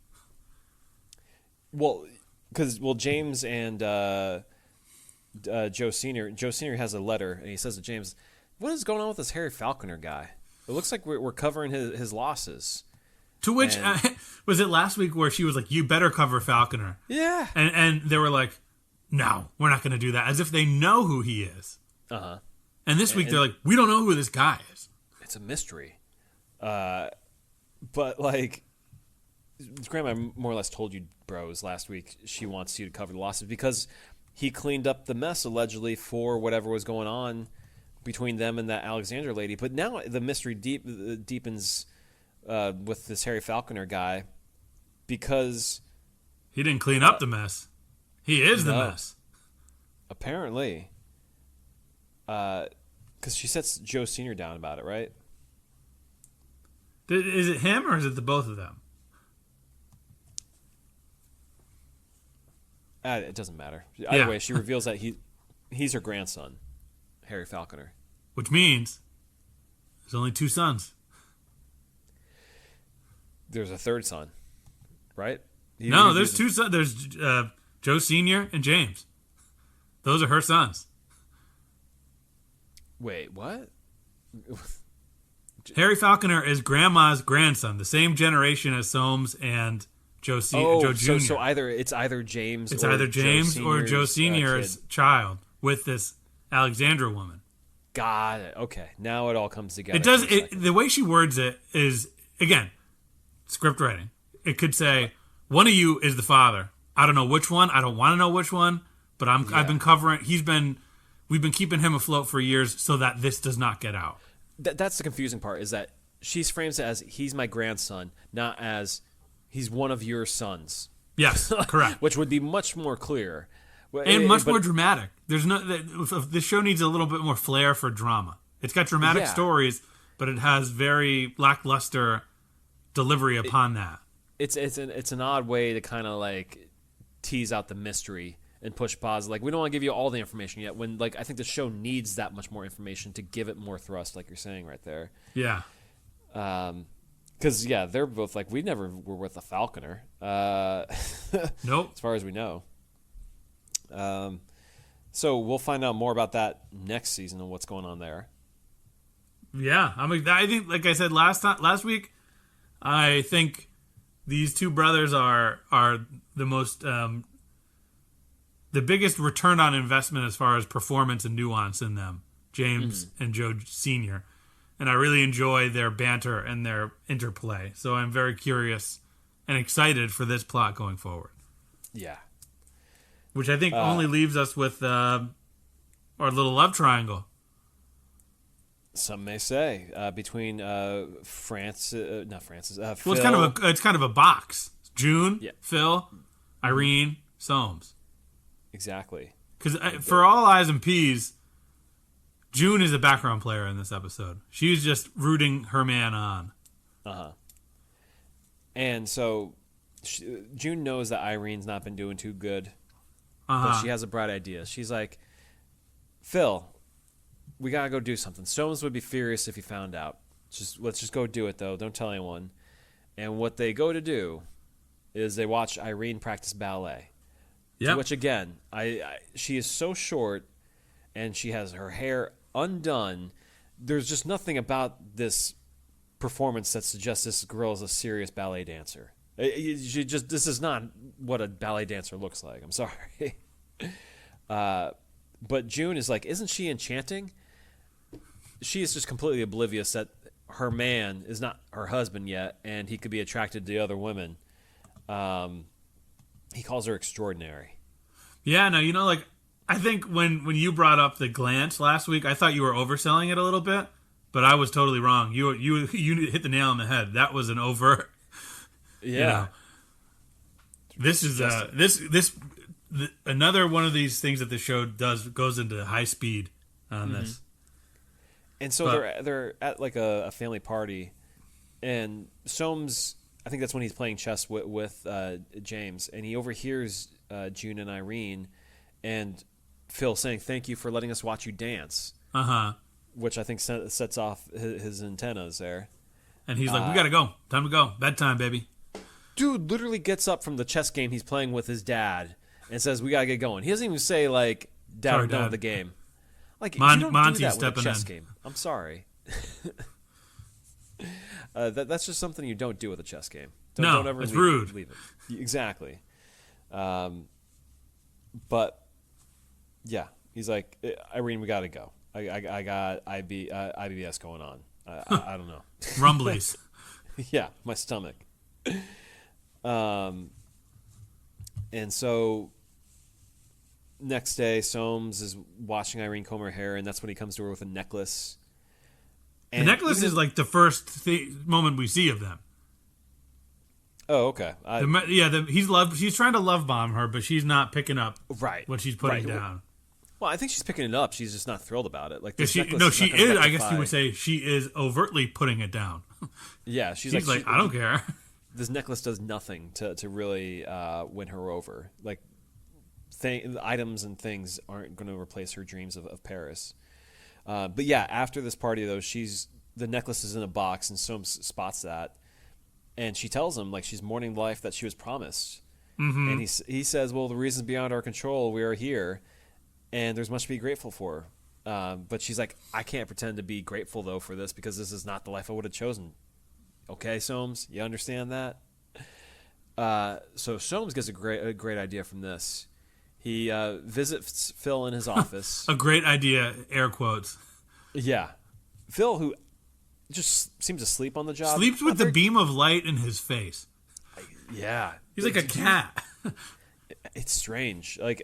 S1: Well, James and Joe Senior has a letter, and he says to James, "What is going on with this Harry Falconer guy? It looks like we're covering his losses."
S3: To which was it last week where she was like, "You better cover Falconer."
S1: Yeah,
S3: and they were like, "No, we're not going to do that," as if they know who he is. And this week they're like, "We don't know who this guy is."
S1: It's a mystery. But like, Grandma more or less told you, bros, last week she wants you to cover the losses because he cleaned up the mess allegedly for whatever was going on between them and that Alexandra lady. But now the mystery deepens with this Harry Falconer guy because
S3: he didn't clean up the mess. He is the mess.
S1: Apparently. Because she sets Joe Senior down about it, right?
S3: Is it him or is it the both of them?
S1: It doesn't matter. Either way, she reveals that he's her grandson, Harry Falconer.
S3: Which means there's only 2 sons.
S1: There's a third son, right?
S3: No, there's 2 sons. There's Joe Senior and James. Those are her sons.
S1: Wait, what?
S3: Harry Falconer is Grandma's grandson, the same generation as Soames and Joe Jr.
S1: So it's either James
S3: or Joe Senior's child with this Alexandra woman.
S1: Got it. Okay, now it all comes together.
S3: It does. The way she words it is, again, script writing. It could say, one of you is the father. I don't know which one. I don't want to know which one. But I've been covering. We've been keeping him afloat for years so that this does not get out.
S1: That's the confusing part, is that she frames it as he's my grandson, not as he's one of your sons.
S3: Yes, correct.
S1: Which would be much more clear.
S3: And much more dramatic. This show needs a little bit more flair for drama. It's got dramatic stories, but it has very lackluster delivery upon that.
S1: It's an odd way to kind of like tease out the mystery and push pause. Like, we don't want to give you all the information yet, when like I think the show needs that much more information to give it more thrust, like you're saying right there.
S3: Yeah.
S1: Because they're both like, we never were with a Falconer.
S3: Nope.
S1: As far as we know. So we'll find out more about that next season and what's going on there.
S3: Yeah, I think, like I said last week, I think these 2 brothers are the most the biggest return on investment as far as performance and nuance in them, James and Joe Senior. and I really enjoy their banter and their interplay. So I'm very curious and excited for this plot going forward.
S1: Yeah.
S3: Which I think only leaves us with our little love triangle.
S1: Some may say between not Francis.
S3: Well,
S1: Phil.
S3: it's kind of a box. June,
S1: Yeah.
S3: Phil, Irene, Soames.
S1: Exactly.
S3: Because for all eyes and peas, June is a background player in this episode. She's just rooting her man on.
S1: And so June knows that Irene's not been doing too good, but she has a bright idea. She's like, Phil, we gotta go do something. Soames would be furious if he found out. Let's just go do it, though. Don't tell anyone. And what they go to do is they watch Irene practice ballet.
S3: Yeah.
S1: Which, again, she is so short, and she has her hair undone. There's just nothing about this performance that suggests this girl is a serious ballet dancer. This is not what a ballet dancer looks like. I'm sorry. But June is like, isn't she enchanting? She is just completely oblivious that her man is not her husband yet, and he could be attracted to the other women. He calls her extraordinary.
S3: Yeah, no, like, I think when you brought up the glance last week, I thought you were overselling it a little bit, but I was totally wrong. You hit the nail on the head. That was an overt.
S1: Yeah.
S3: This is another one of these things that the show goes into high speed on this.
S1: And so they're at like a family party, and Soames, I think that's when he's playing chess with James, and he overhears June and Irene and Phil saying, "Thank you for letting us watch you dance." Which I think sets off his antennas there.
S3: And he's like, "We gotta go. Time to go. Bedtime, baby."
S1: Dude literally gets up from the chess game he's playing with his dad and says, "We gotta get going." He doesn't even say like, "Dad, I'm done with the game." Like, you don't do that with a chess game. I'm sorry. That's just something you don't do with a chess game. Don't ever
S3: it's
S1: leave
S3: rude.
S1: it. Exactly. But yeah, he's like, Irene, we gotta go. I got IBS going on. I don't know.
S3: Rumblies.
S1: Yeah, my stomach. And so next day, Soames is watching Irene comb her hair, and that's when he comes to her with a necklace. And
S3: the necklace is like the first moment we see of them.
S1: Oh, okay.
S3: He's trying to love bomb her, but she's not picking up what she's putting down.
S1: Well, I think she's picking it up. She's just not thrilled about it. Like,
S3: she is. I guess you would say she is overtly putting it down.
S1: Yeah, she's like,
S3: I don't care.
S1: This necklace does nothing to really win her over. Like, items and things aren't going to replace her dreams of Paris. But yeah, after this party though, the necklace is in a box, and Soames spots that, and she tells him like she's mourning the life that she was promised. And he says, "Well, the reason's beyond our control. We are here, and there's much to be grateful for." But she's like, "I can't pretend to be grateful though for this, because this is not the life I would have chosen." Okay, Soames, you understand that? So Soames gets a great idea from this. He visits Phil in his office.
S3: A great idea, air quotes.
S1: Yeah. Phil, who just seems to sleep on the job.
S3: Sleeps with the beam of light in his face.
S1: Yeah.
S3: He's like a cat.
S1: It's strange. Like,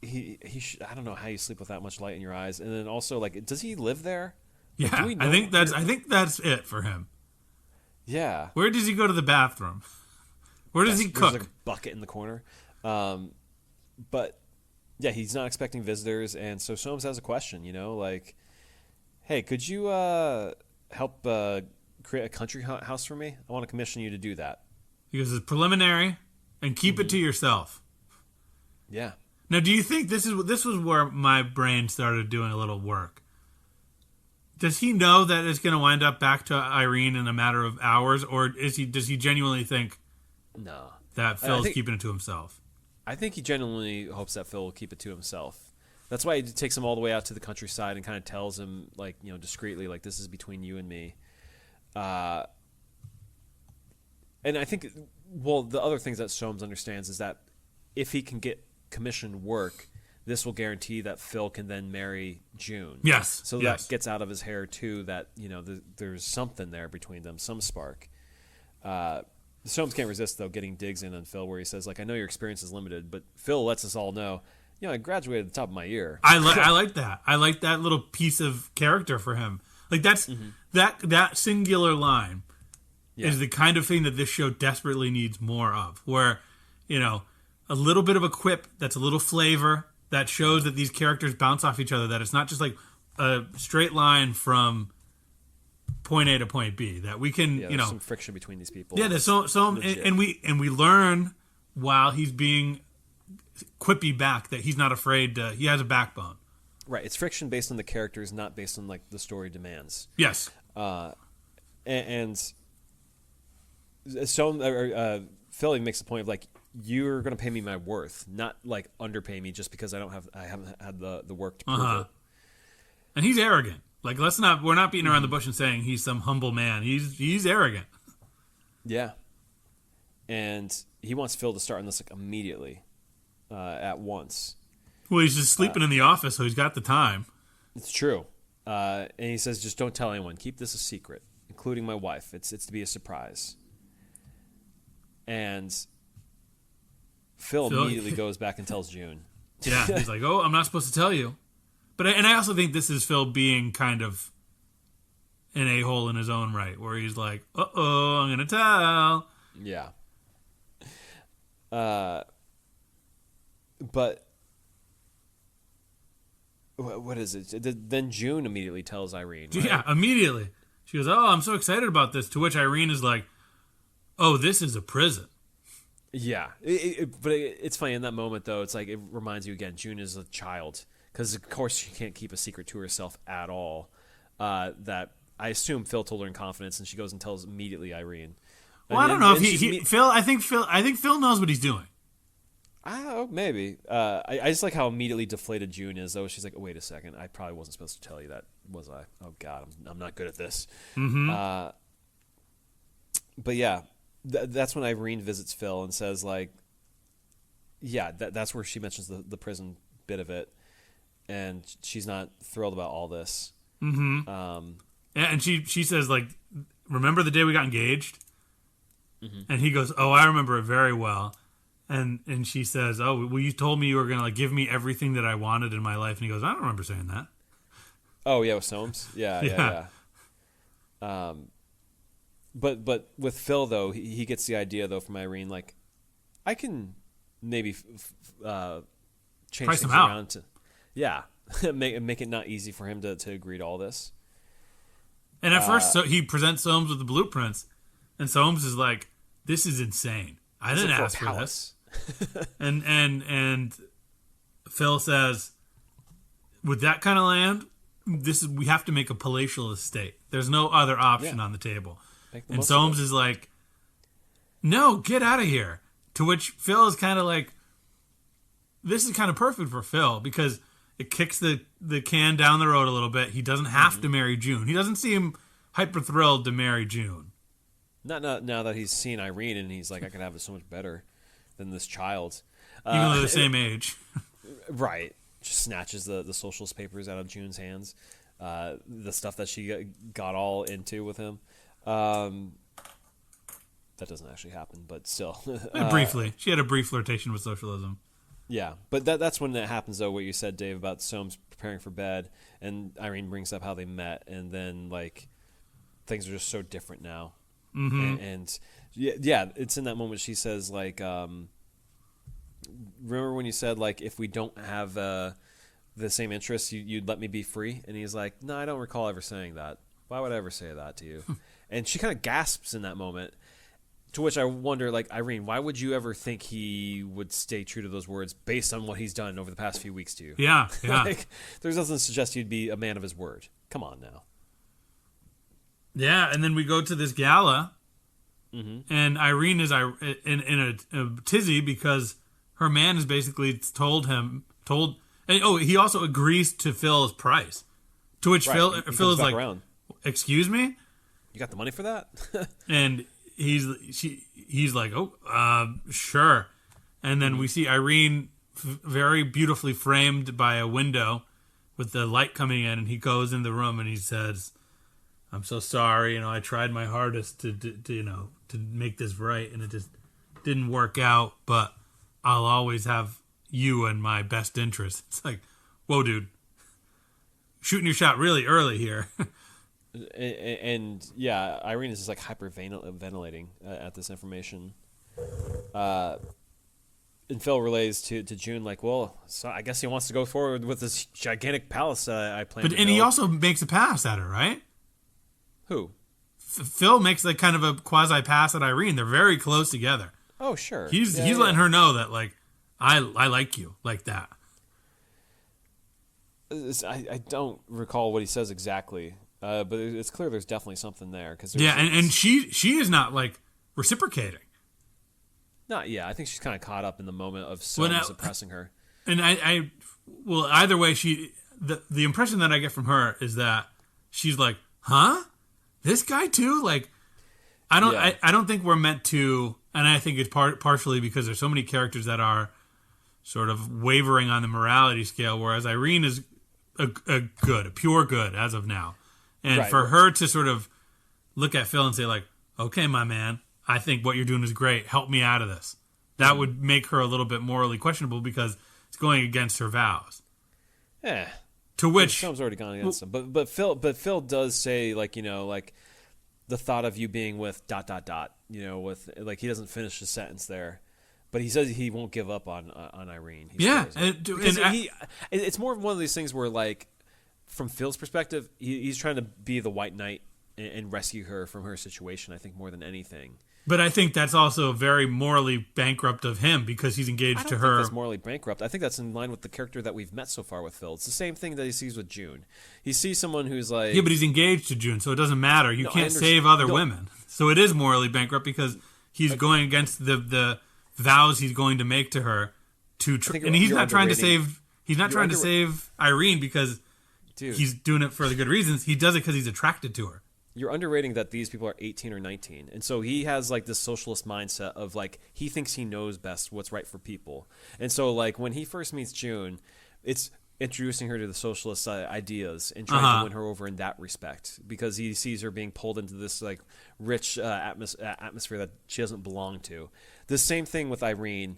S1: I don't know how you sleep with that much light in your eyes. And then also, like, does he live there?
S3: Yeah,
S1: Like,
S3: I think that's it for him.
S1: Yeah.
S3: Where does he go to the bathroom? Where does he cook?
S1: There's like a bucket in the corner. But yeah, he's not expecting visitors, and so Soames has a question, like, "Hey, could you help create a country house for me? I want to commission you to do that."
S3: He goes, "It's preliminary, and keep it to yourself."
S1: Yeah.
S3: Now, do you think this was where my brain started doing a little work? Does he know that it's going to wind up back to Irene in a matter of hours, or does he genuinely think that Phil's keeping it to himself?
S1: I think he genuinely hopes that Phil will keep it to himself. That's why he takes him all the way out to the countryside and kind of tells him, like, discreetly, like, "This is between you and me." And I think, the other things that Soames understands is that if he can get commissioned work, this will guarantee that Phil can then marry June.
S3: Yes.
S1: So
S3: yes.
S1: that gets out of his hair too. That there's something there between them, some spark. Soames can't resist though getting digs in on Phil, where he says like, "I know your experience is limited, but Phil lets us all know, I graduated at the top of my year."
S3: I like that. I like that little piece of character for him. Like that's that singular line is the kind of thing that this show desperately needs more of. Where, a little bit of a quip that's a little flavor that shows that these characters bounce off each other. That it's not just like a straight line from point A to point B. That we can,
S1: there's some friction between these people.
S3: Yeah, there's and we learn while he's being quippy back that he's not afraid. He has a backbone.
S1: Right, it's friction based on the characters, not based on like the story demands.
S3: Yes,
S1: and so Philly makes the point of like, you're going to pay me my worth, not like underpay me just because I haven't had the work to prove it.
S3: And he's arrogant. Like we're not beating around the bush and saying he's some humble man. He's arrogant.
S1: Yeah, and he wants Phil to start on this like immediately, at once.
S3: Well, he's just sleeping in the office, so he's got the time.
S1: It's true. And he says, just don't tell anyone. Keep this a secret, including my wife. It's to be a surprise. And Phil immediately goes back and tells June.
S3: Yeah, he's like, "Oh, I'm not supposed to tell you." But I also think this is Phil being kind of an a-hole in his own right, where he's like, "Uh-oh, I'm going to tell."
S1: Yeah. But what is it? Then June immediately tells Irene. Right?
S3: Yeah, immediately. She goes, "Oh, I'm so excited about this." To which Irene is like, "Oh, this is a prison."
S1: Yeah. But it's funny in that moment, though. It's like it reminds you again, June is a child. Because, of course, she can't keep a secret to herself at all. That I assume Phil told her in confidence, and she goes and tells immediately Irene.
S3: Well, I don't know if Phil. I think Phil knows what he's doing.
S1: Oh, maybe. I just like how immediately deflated June is, though. She's like, oh, wait a second. I probably wasn't supposed to tell you that, was I? Oh, God, I'm not good at this.
S3: Mm-hmm.
S1: But, yeah, that's when Irene visits Phil and says, like, yeah, that's where she mentions the prison bit of it. And she's not thrilled about all this.
S3: Mm-hmm. And she says, like, remember the day we got engaged? Mm-hmm. And he goes, oh, I remember it very well. And she says, oh, well, you told me you were going to like give me everything that I wanted in my life. And he goes, I don't remember saying that.
S1: Oh, yeah, with Soames? Yeah. But with Phil, though, he gets the idea, though, from Irene, like, I can maybe change
S3: price
S1: things
S3: him out.
S1: around to... Yeah, make it not easy for him to agree to all this.
S3: And at first, so he presents Soames with the blueprints, and Soames is like, "This is insane. I didn't ask for this." and Phil says, "With that kind of land, we have to make a palatial estate. There's no other option on the table." And Soames is like, "No, get out of here." To which Phil is kind of like, "This is kind of perfect for Phil because." It kicks the can down the road a little bit. He doesn't have to marry June. He doesn't seem hyper thrilled to marry June.
S1: Not now that he's seen Irene and he's like, I could have it so much better than this child.
S3: Even though they're the same age.
S1: Right. Just snatches the socialist papers out of June's hands. The stuff that she got all into with him. That doesn't actually happen, but still.
S3: Briefly. She had a brief flirtation with socialism.
S1: Yeah, but that's when that happens, though, what you said, Dave, about Soames preparing for bed, and Irene brings up how they met, and then, like, things are just so different now.
S3: Mm-hmm.
S1: And yeah, it's in that moment she says, like, remember when you said, like, if we don't have the same interests, you'd let me be free? And he's like, no, I don't recall ever saying that. Why would I ever say that to you? And she kind of gasps in that moment. To which I wonder, like, Irene, why would you ever think he would stay true to those words based on what he's done over the past few weeks to you?
S3: Yeah.
S1: Like, there's nothing to suggest he'd be a man of his word. Come on now.
S3: Yeah, and then we go to this gala, and Irene is in a tizzy because her man has basically told, and he also agrees to Phil's price. To which Phil is like, around. Excuse me?
S1: You got the money for that?
S3: And... He's like, oh, sure. And then we see Irene very beautifully framed by a window with the light coming in, and he goes in the room and he says, "I'm so sorry. I tried my hardest to make this right, and it just didn't work out. But I'll always have you in my best interest." It's like, whoa, dude, shooting your shot really early here.
S1: And yeah, Irene is just like hyperventilating at this information. And Phil relays to June like, well, so I guess he wants to go forward with this gigantic palace I plan.
S3: But he also makes a pass at her, right?
S1: Who?
S3: Phil makes like kind of a quasi pass at Irene. They're very close together.
S1: Oh, sure.
S3: He's letting her know that like I like you like that.
S1: I don't recall what he says exactly, but it's clear there's definitely something there.
S3: And she is not like reciprocating.
S1: Not yeah. I think she's kind of caught up in the moment of Soames suppressing her.
S3: And well, either way, the impression that I get from her is that she's like, huh? This guy too? Like, I don't think we're meant to, and I think it's partially because there's so many characters that are sort of wavering on the morality scale, whereas Irene is a pure good as of now. And
S1: right,
S3: for her to sort of look at Phil and say like, okay, my man, I think what you're doing is great. Help me out of this. That would make her a little bit morally questionable because it's going against her vows.
S1: Yeah.
S3: To which
S1: Soames already gone against him. But Phil does say like, like the thought of you being with ... with like he doesn't finish the sentence there. But he says he won't give up on Irene. It's more of one of these things where like from Phil's perspective, he's trying to be the white knight and rescue her from her situation, I think, more than anything.
S3: But I think that's also very morally bankrupt of him because he's engaged to her. I
S1: don't think that's morally bankrupt. I think that's in line with the character that we've met so far with Phil. It's the same thing that he sees with June. He sees someone who's like...
S3: Yeah, but he's engaged to June, so it doesn't matter. You can't save other women. So it is morally bankrupt because he's going against the vows he's going to make to her. And he's not trying to save... He's not trying to save Irene because he's doing it for the good reasons. He does it because he's attracted to her.
S1: You're underrating that these people are 18 or 19. And so he has like this socialist mindset of like, he thinks he knows best what's right for people. And so like when he first meets June, it's introducing her to the socialist ideas and trying to win her over in that respect because he sees her being pulled into this like rich atmosphere that she doesn't belong to. The same thing with Irene.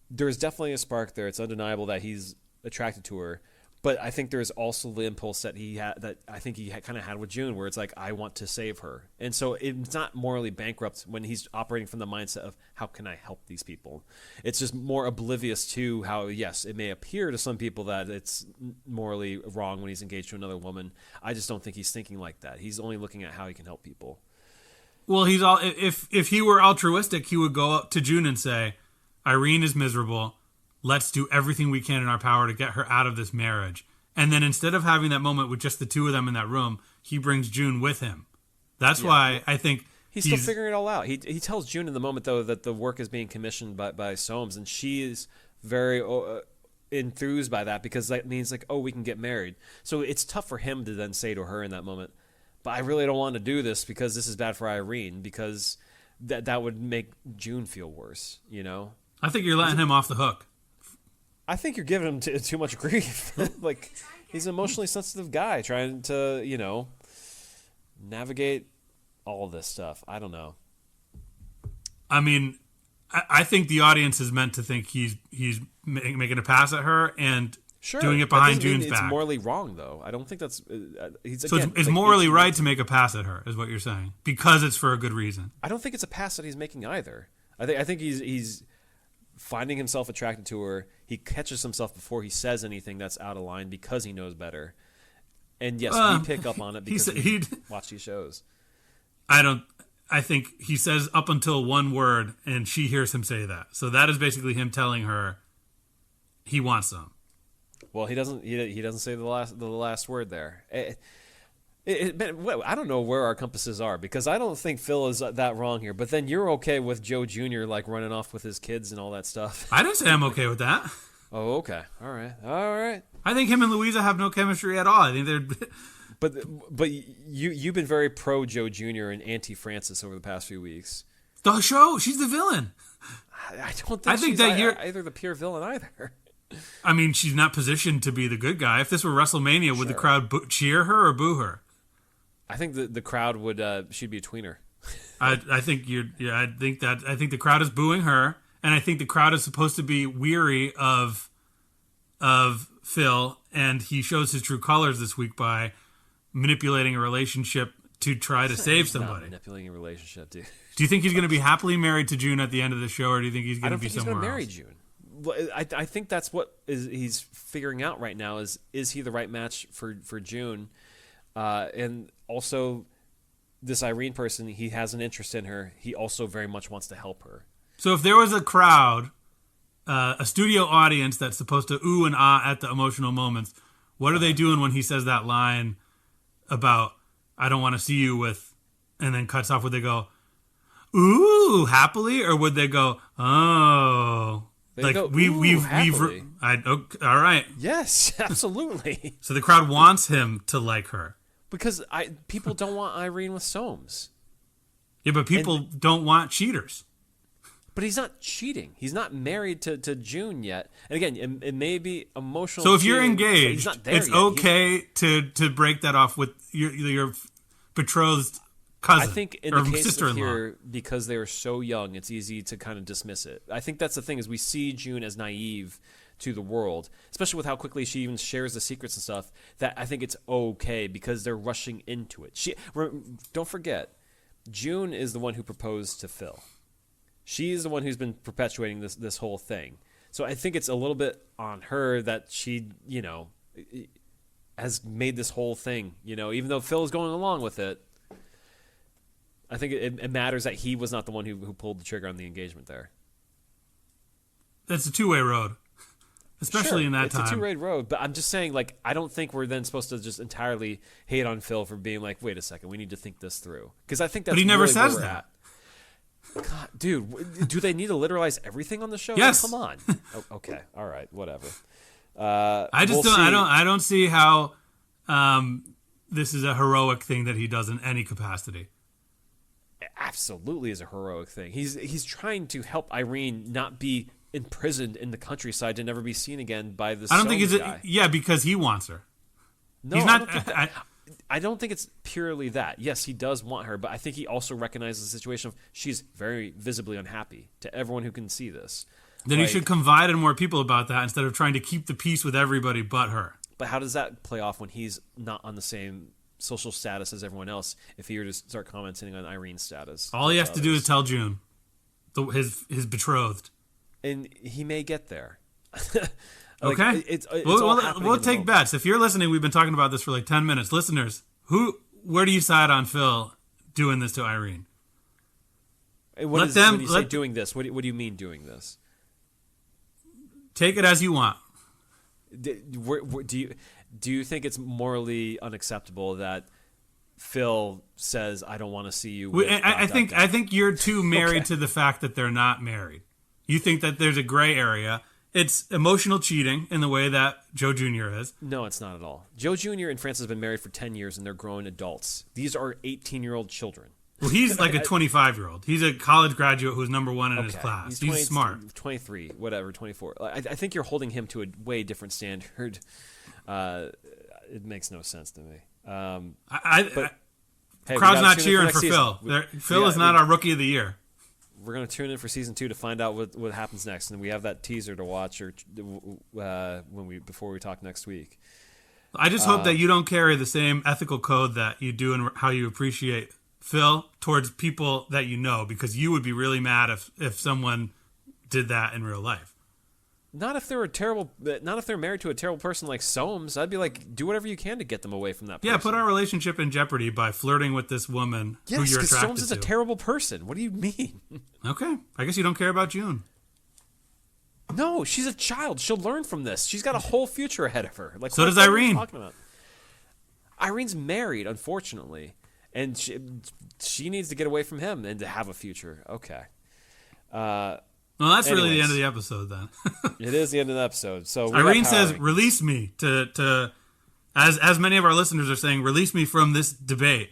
S1: There's definitely a spark there. It's undeniable that he's attracted to her. But I think there's also the impulse that he had, that I think he kind of had with June, where it's like, I want to save her. And so it's not morally bankrupt when he's operating from the mindset of, how can I help these people? It's just more oblivious to how, yes, it may appear to some people that it's morally wrong when he's engaged to another woman. I just don't think he's thinking like that. He's only looking at how he can help people.
S3: Well, if he were altruistic, he would go up to June and say, Irene is miserable. Let's do everything we can in our power to get her out of this marriage. And then instead of having that moment with just the two of them in that room, he brings June with him. That's why I think
S1: he's still figuring it all out. He tells June in the moment, though, that the work is being commissioned by Soames, and she is very enthused by that because that means, like, oh, we can get married. So it's tough for him to then say to her in that moment, but I really don't want to do this because this is bad for Irene, because that would make June feel worse,
S3: I think you're letting him off the hook.
S1: I think you're giving him too much grief. Like, he's an emotionally sensitive guy trying to, navigate all this stuff. I don't know.
S3: I mean, I think the audience is meant to think he's making a pass at her and doing it behind June's back.
S1: It's morally wrong, though. I don't think that's...
S3: it's morally right to make a pass at her, is what you're saying, because it's for a good reason.
S1: I don't think it's a pass that he's making either. I think he's finding himself attracted to her. He catches himself before he says anything that's out of line because he knows better. And yes, we pick up on it because we watch these shows.
S3: I think he says up until one word and she hears him say that. So that is basically him telling her he wants some.
S1: Well, he doesn't say the last word there. I don't know where our compasses are, because I don't think Phil is that wrong here. But then you're okay with Joe Jr. like running off with his kids and all that stuff.
S3: I didn't say I'm okay with that.
S1: Oh, okay. All right.
S3: I think him and Louisa have no chemistry at all. I think they're...
S1: But you've been very pro Joe Jr. and anti Francis over the past few weeks.
S3: The show, she's the villain.
S1: I don't think she's either the pure villain either.
S3: I mean, she's not positioned to be the good guy. If this were WrestleMania, would the crowd cheer her or boo her?
S1: I think the crowd would. She'd be a tweener.
S3: I think you're. Yeah, I think the crowd is booing her, and I think the crowd is supposed to be weary of Phil, and he shows his true colors this week by manipulating a relationship to try to save somebody.
S1: Not manipulating a relationship, dude.
S3: Do you think he's going to be happily married to June at the end of the show, or do you think he's going to be somewhere else?
S1: I don't think he's going to marry June. I think that's what he's figuring out right now is he the right match for June? And also, this Irene person, he has an interest in her. He also very much wants to help her.
S3: So if there was a crowd, a studio audience that's supposed to ooh and ah at the emotional moments, what are they doing when he says that line about, I don't want to see you with, and then cuts off? Would they go, ooh, happily? Or would they go, oh...
S1: They go, we've
S3: all right.
S1: Yes, absolutely.
S3: So the crowd wants him to like her
S1: because people don't want Irene with Soames.
S3: Yeah, but people don't want cheaters.
S1: But he's not cheating. He's not married to June yet. And again, it may be emotional.
S3: So if
S1: cheating,
S3: you're engaged, it's
S1: yet.
S3: okay to break that off with your betrothed cousin.
S1: I think in the case of here, because they were so young, it's easy to kind of dismiss it. I think that's the thing, is we see June as naive to the world, especially with how quickly she even shares the secrets and stuff, that I think it's okay because they're rushing into it. Don't forget, June is the one who proposed to Phil. She's the one who's been perpetuating this whole thing. So I think it's a little bit on her that she, has made this whole thing, even though Phil is going along with it. I think it matters that he was not the one who pulled the trigger on the engagement there.
S3: That's a two-way road, especially in that time.
S1: It's a two-way road, but I'm just saying, I don't think we're then supposed to just entirely hate on Phil for being like, wait a second, we need to think this through. Because I think that's
S3: But he never
S1: really
S3: says
S1: where we're
S3: that.
S1: at. God, dude, do they need to literalize everything on the show?
S3: Yes.
S1: Come on. Okay, all right, whatever.
S3: I don't see how this is a heroic thing that he does in any capacity.
S1: Absolutely is a heroic thing. He's trying to help Irene not be imprisoned in the countryside to never be seen again by this.
S3: I don't think
S1: it's guy.
S3: Yeah, because he wants her.
S1: No,
S3: he's not.
S1: I don't think it's purely that. Yes, he does want her, but I think he also recognizes the situation of she's very visibly unhappy to everyone who can see this.
S3: Then he should confide in more people about that instead of trying to keep the peace with everybody but her.
S1: But how does that play off when he's not on the same social status as everyone else, if he were to start commenting on Irene's status?
S3: All he has to do is tell June, his betrothed.
S1: And he may get there.
S3: Okay. We'll take bets. If you're listening, we've been talking about this for 10 minutes. Listeners, where do you side on Phil doing this to Irene?
S1: When you say doing this, what do you mean doing this?
S3: Take it as you want.
S1: Do you think it's morally unacceptable that Phil says, "I don't want to see you"?
S3: I think you're too married to the fact that they're not married. You think that there's a gray area. It's emotional cheating in the way that Joe Jr. is.
S1: No, it's not at all. Joe Jr. and Francis have been married for 10 years, and they're grown adults. These are 18-year-old children.
S3: Well, he's like a 25-year-old. He's a college graduate who's number one in his class. He's smart.
S1: 23, whatever, 24. I think you're holding him to a way different standard. It makes no sense to me.
S3: Crowd's not cheering for Phil. Phil is not our rookie of the year.
S1: We're going to tune in for season 2 to find out what happens next, and we have that teaser to watch before we talk next week.
S3: I just hope that you don't carry the same ethical code that you do in how you appreciate Phil towards people that you know, because you would be really mad if someone did that in real life.
S1: Not if they're married to a terrible person like Soames. I'd be like, do whatever you can to get them away from that person.
S3: Yeah, put our relationship in jeopardy by flirting with this woman who you're attracted to. Yes, because
S1: Soames is a terrible person. What do you mean?
S3: Okay. I guess you don't care about June.
S1: No, she's a child. She'll learn from this. She's got a whole future ahead of her.
S3: So does Irene.
S1: Talking about? Irene's married, unfortunately, and she needs to get away from him and to have a future. Okay.
S3: Well, that's really the end of the episode, then.
S1: It is the end of the episode. So
S3: Irene says, "Release me to as many of our listeners are saying, release me from this debate."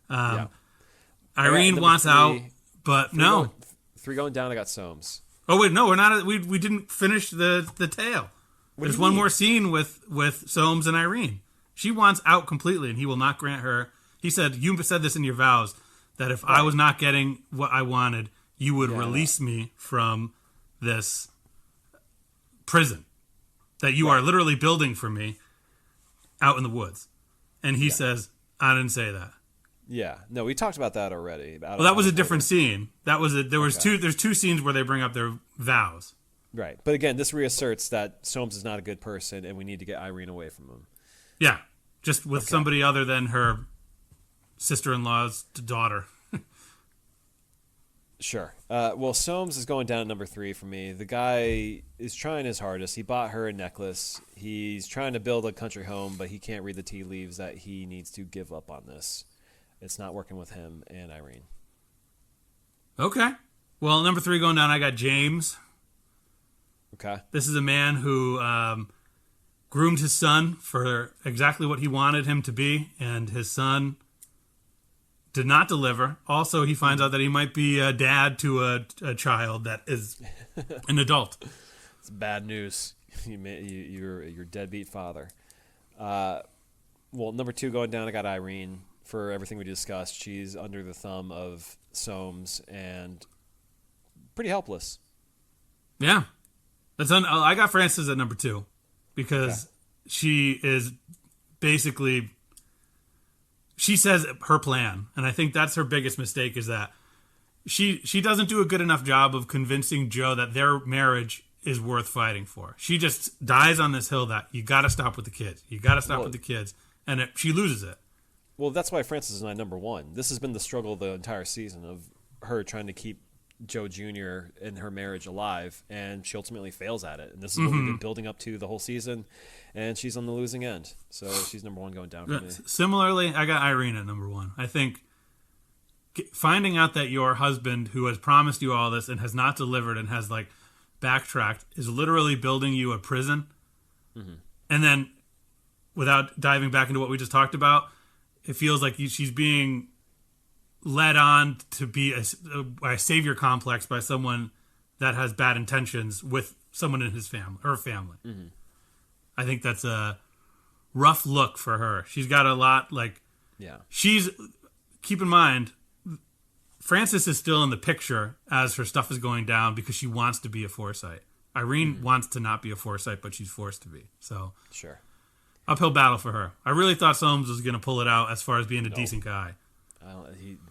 S3: Irene wants out, but
S1: three going down. I got Soames.
S3: Oh wait, no, we're not. We didn't finish the tale. There's one more scene with Soames and Irene. She wants out completely, and he will not grant her. He said, "You said this in your vows that if I was not getting what I wanted, you would release me from this prison that you are literally building for me out in the woods." And he says, "I didn't say that."
S1: Yeah, no, we talked about that already.
S3: Well, that was a different scene. There's two scenes where they bring up their vows.
S1: Right, but again, this reasserts that Soames is not a good person, and we need to get Irene away from him.
S3: Yeah, just with somebody other than her sister-in-law's daughter.
S1: Sure. Well, Soames is going down at number 3 for me. The guy is trying his hardest. He bought her a necklace. He's trying to build a country home, but he can't read the tea leaves that he needs to give up on this. It's not working with him and Irene.
S3: Okay. Well, number 3 going down, I got James.
S1: Okay.
S3: This is a man who groomed his son for exactly what he wanted him to be, and his son did not deliver. Also, he finds out that he might be a dad to a child that is an adult.
S1: It's bad news. You're your deadbeat father. Well, number 2 going down, I got Irene for everything we discussed. She's under the thumb of Soames and pretty helpless.
S3: Yeah. I got Frances at number 2 because she is basically, she says her plan, and I think that's her biggest mistake, is that she doesn't do a good enough job of convincing Joe that their marriage is worth fighting for. She just dies on this hill that you got to stop with the kids. You got to stop with the kids, and she loses it.
S1: Well, that's why Frances is my number 1. This has been the struggle the entire season of her trying to keep Joe Jr. and her marriage alive, and she ultimately fails at it. And this is what we've been building up to the whole season, and she's on the losing end. So she's number 1 going down for me.
S3: Similarly, I got Irene at number 1. I think finding out that your husband, who has promised you all this and has not delivered and has backtracked, is literally building you a prison. And then, without diving back into what we just talked about, it feels like she's being led on to be a savior complex by someone that has bad intentions with someone in her family. I think that's a rough look for her. She's got a lot, keep in mind, Frances is still in the picture as her stuff is going down because she wants to be a Forsyte. Irene wants to not be a Forsyte, but she's forced to be. So,
S1: sure.
S3: Uphill battle for her. I really thought Soames was going to pull it out as far as being a decent guy.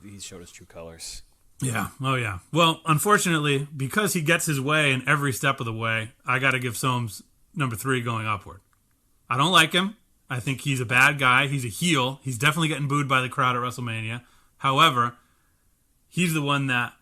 S1: He showed his true colors.
S3: Yeah. Oh, yeah. Well, unfortunately, because he gets his way in every step of the way, I got to give Soames number 3 going upward. I don't like him. I think he's a bad guy. He's a heel. He's definitely getting booed by the crowd at WrestleMania. However, he's the one that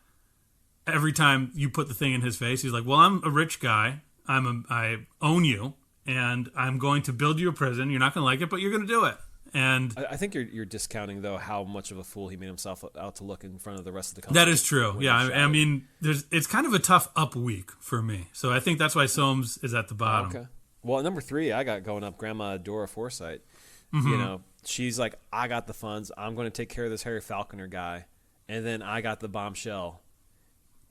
S3: every time you put the thing in his face, he's like, well, I'm a rich guy. I own you, and I'm going to build you a prison. You're not going to like it, but you're going to do it. And
S1: I think you're discounting, though, how much of a fool he made himself out to look in front of the rest of the country.
S3: That is true. Yeah, I mean, it's kind of a tough up week for me. So I think that's why Soames is at the bottom.
S1: Okay. Well, at number 3, I got going up Grandma Dora Forsyte. You know, she's like, I got the funds. I'm going to take care of this Harry Falconer guy. And then I got the bombshell.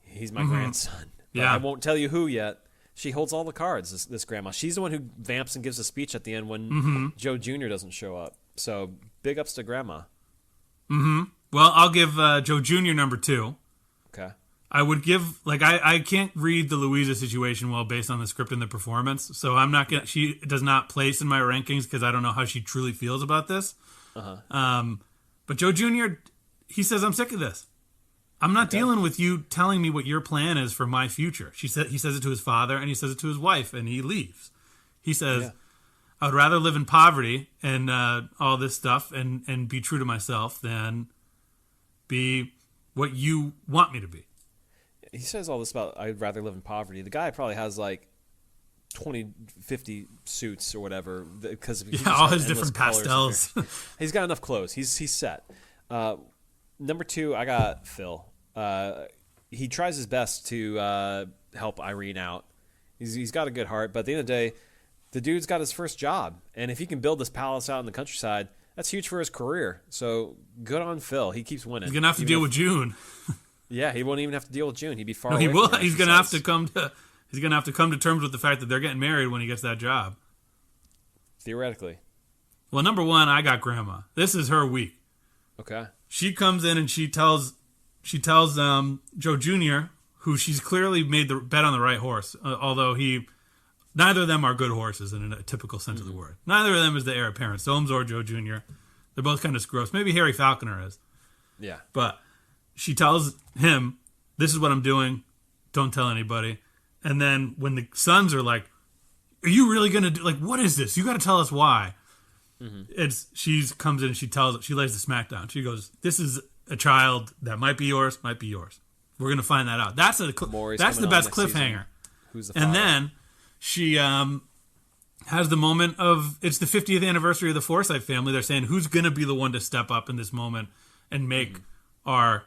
S1: He's my grandson. But I won't tell you who yet. She holds all the cards, this grandma. She's the one who vamps and gives a speech at the end when Joe Jr. doesn't show up. So big ups to Grandma.
S3: Well, I'll give Joe Jr. number 2.
S1: Okay.
S3: I would give, I can't read the Louisa situation well based on the script and the performance. So I'm not going to, she does not place in my rankings because I don't know how she truly feels about this. But Joe Jr., he says, I'm sick of this. I'm not dealing with you telling me what your plan is for my future. He says it to his father, and he says it to his wife, and he leaves. He says, I would rather live in poverty and all this stuff and be true to myself than be what you want me to be.
S1: He says all this about I'd rather live in poverty. The guy probably has 20, 50 suits or whatever because
S3: all his different pastels.
S1: He's got enough clothes. He's set. Number 2, I got Phil. He tries his best to help Irene out. He's got a good heart, but at the end of the day, the dude's got his first job, and if he can build this palace out in the countryside, that's huge for his career. So good on Phil. He keeps winning.
S3: He's gonna have to deal with June.
S1: Yeah, he won't even have to deal with June. He'd be far away.
S3: He will.
S1: From her,
S3: He's gonna have to come He's going to have to come to terms with the fact that they're getting married when he gets that job.
S1: Theoretically.
S3: Well, number one, I got Grandma. This is her week.
S1: Okay.
S3: She comes in and she tells Joe Jr., who she's clearly made the bet on the right horse, although neither of them are good horses in a typical sense of the word. Neither of them is the heir apparent, Soames or Joe Jr. They're both kind of gross. Maybe Harry Falconer is.
S1: Yeah.
S3: But she tells him, this is what I'm doing. Don't tell anybody. And then when the sons are like, are you really going to do, like, what is this? You got to tell us why. She comes in and she lays the smack down. She goes, this is a child that might be yours. We're going to find that out. That's the best cliffhanger.
S1: Who's the father?
S3: And then she has the moment of, it's the 50th anniversary of the Forsyte family. They're saying, who's going to be the one to step up in this moment and make our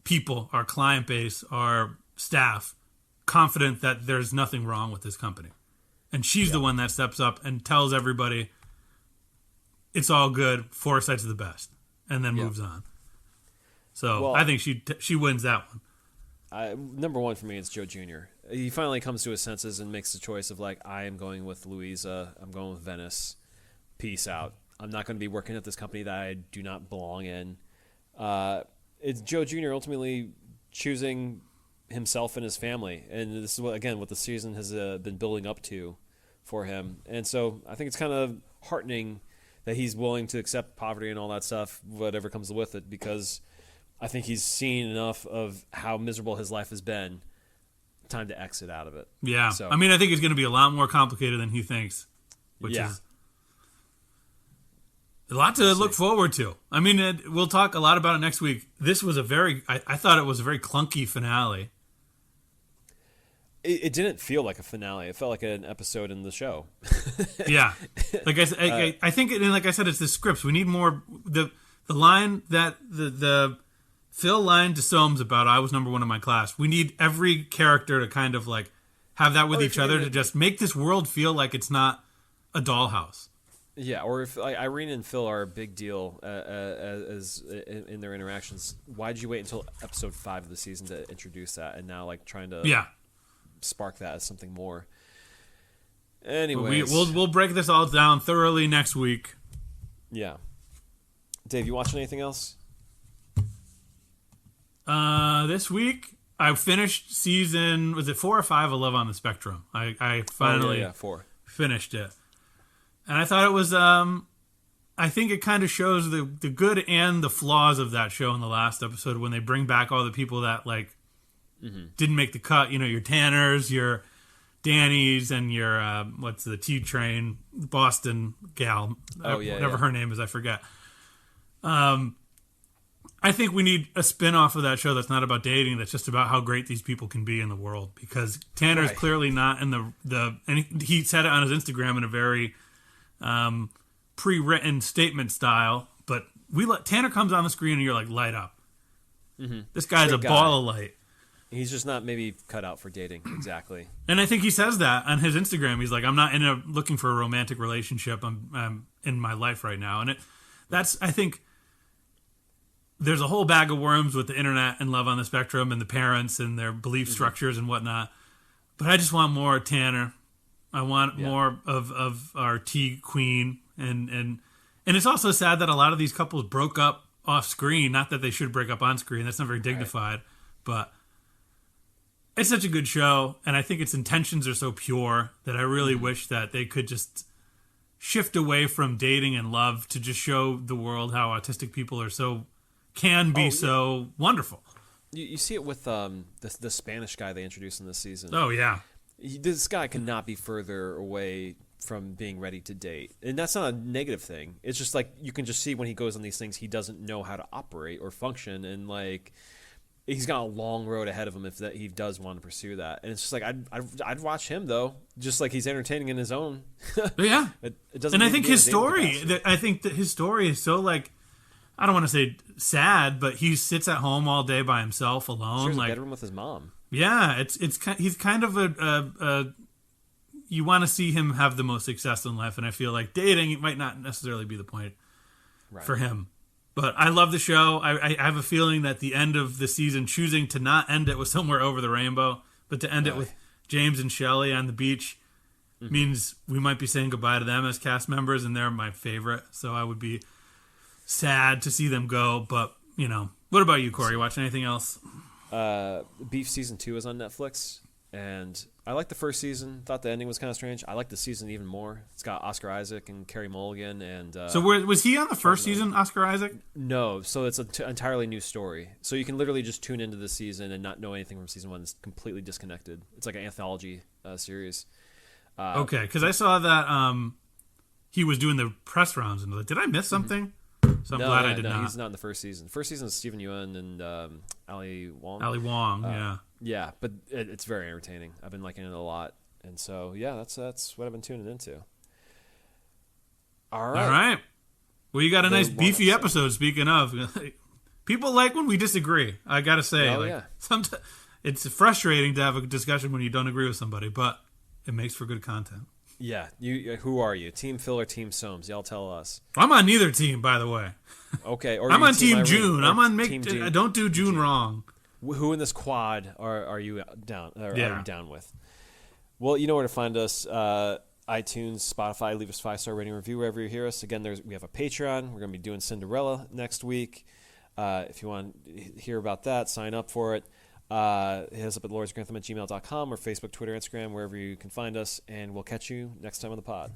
S3: people, our client base, our staff confident that there's nothing wrong with this company. And she's the one that steps up and tells everybody it's all good, Forsyte's the best, and then moves on. So I think she wins that one.
S1: Number one for me is Joe Jr. He finally comes to his senses and makes the choice of, like, I am going with Louisa. I'm going with Venice. Peace out. I'm not going to be working at this company that I do not belong in. It's Joe Jr. ultimately choosing himself and his family. And this is, what the season has been building up to for him. And so I think it's kind of heartening that he's willing to accept poverty and all that stuff, whatever comes with it, because I think he's seen enough of how miserable his life has been. Time to exit out of it.
S3: Yeah.
S1: So,
S3: I mean, I think it's going to be a lot more complicated than he thinks, which is a lot to look forward to. I mean, we'll talk a lot about it next week. This was I thought it was a very clunky finale.
S1: It didn't feel like a finale. It felt like an episode in the show.
S3: Yeah. Like I think, and like I said, it's the scripts. We need more. The line that the Phil line to Soames about I was number one in my class. We need every character to kind of like have that with each other to just make this world feel like it's not a dollhouse.
S1: Yeah, or if like, Irene and Phil are a big deal as in their interactions, why'd you wait until episode 5 of the season to introduce that, and now like trying to spark that as something more? Anyways,
S3: we'll break this all down thoroughly next week.
S1: Yeah, Dave, you watching anything else?
S3: This week I finished season, was it 4 or 5 of Love on the Spectrum? I finally
S1: 4
S3: finished it. And I thought it was, I think it kind of shows the good and the flaws of that show in the last episode when they bring back all the people that, like, didn't make the cut. You know, your Tanners, your Dannys, and your, what's the T-Train, Boston gal. Whatever her name is, I forget. I think we need a spin-off of that show that's not about dating, that's just about how great these people can be in the world. Because Tanner's clearly not in the and he said it on his Instagram in a very pre-written statement style, but Tanner comes on the screen and you're like, light up. This guy's a ball of light.
S1: He's just not maybe cut out for dating, exactly.
S3: And I think he says that on his Instagram. He's like, I'm not looking for a romantic relationship. I'm in my life right now. And that's, I think, there's a whole bag of worms with the internet and Love on the Spectrum and the parents and their belief structures and whatnot. But I just want more Tanner. I want more of our tea queen. And it's also sad that a lot of these couples broke up off screen. Not that they should break up on screen. That's not very dignified. But it's such a good show. And I think its intentions are so pure that I really wish that they could just shift away from dating and love to just show the world how autistic people are so wonderful.
S1: You see it with the Spanish guy they introduced in this season.
S3: Oh, yeah.
S1: This guy cannot be further away from being ready to date. And that's not a negative thing. It's just like you can just see when he goes on these things, he doesn't know how to operate or function. And like he's got a long road ahead of him if that he does want to pursue that. And it's just like I'd watch him, though. Just like he's entertaining in his own.
S3: Yeah.
S1: It doesn't.
S3: And I think his story, I think that his story is so like, I don't want to say sad, but he sits at home all day by himself alone.
S1: Shares
S3: like
S1: a bedroom with his mom.
S3: Yeah, he's kind of a you want to see him have the most success in life, and I feel like dating might not necessarily be the point for him. But I love the show. I have a feeling that the end of the season, choosing to not end it with Somewhere Over the Rainbow, but to end it with James and Shelley on the beach means we might be saying goodbye to them as cast members, and they're my favorite. So I would be sad to see them go. But, you know, what about you, Corey? You watch anything else?
S1: Beef season 2 is on Netflix, and I liked the first season. Thought the ending was kind of strange. I like the season even more. It's got Oscar Isaac and Carey Mulligan, and
S3: so was he on the first season, Oscar Isaac?
S1: No, so it's an entirely new story. So you can literally just tune into the season and not know anything from season 1. It's completely disconnected. It's like an anthology series.
S3: Okay, because I saw that he was doing the press rounds, and like, did I miss something? So I'm glad I did not.
S1: He's not in the first season. First season is Stephen Yeun and Ali Wong.
S3: Ali Wong, yeah.
S1: Yeah, but it's very entertaining. I've been liking it a lot. And so, yeah, that's what I've been tuning into. All right.
S3: Well, you got a nice beefy episode, speaking of. People like when we disagree, I got to say. Sometimes it's frustrating to have a discussion when you don't agree with somebody, but it makes for good content.
S1: Yeah. Who are you? Team Phil or Team Soames? Y'all tell us.
S3: I'm on neither team, by the way.
S1: Okay. Or
S3: I'm on Team
S1: Irene,
S3: June. I'm on
S1: Team June.
S3: Don't do June wrong.
S1: Who in this quad are you down? Are you down with? Well, you know where to find us. iTunes, Spotify. Leave us 5-star rating, review wherever you hear us. Again, we have a Patreon. We're going to be doing Cinderella next week. If you want to hear about that, sign up for it. Hit us up at lordsgrantham@gmail.com or Facebook, Twitter, Instagram, wherever you can find us, and we'll catch you next time on the pod.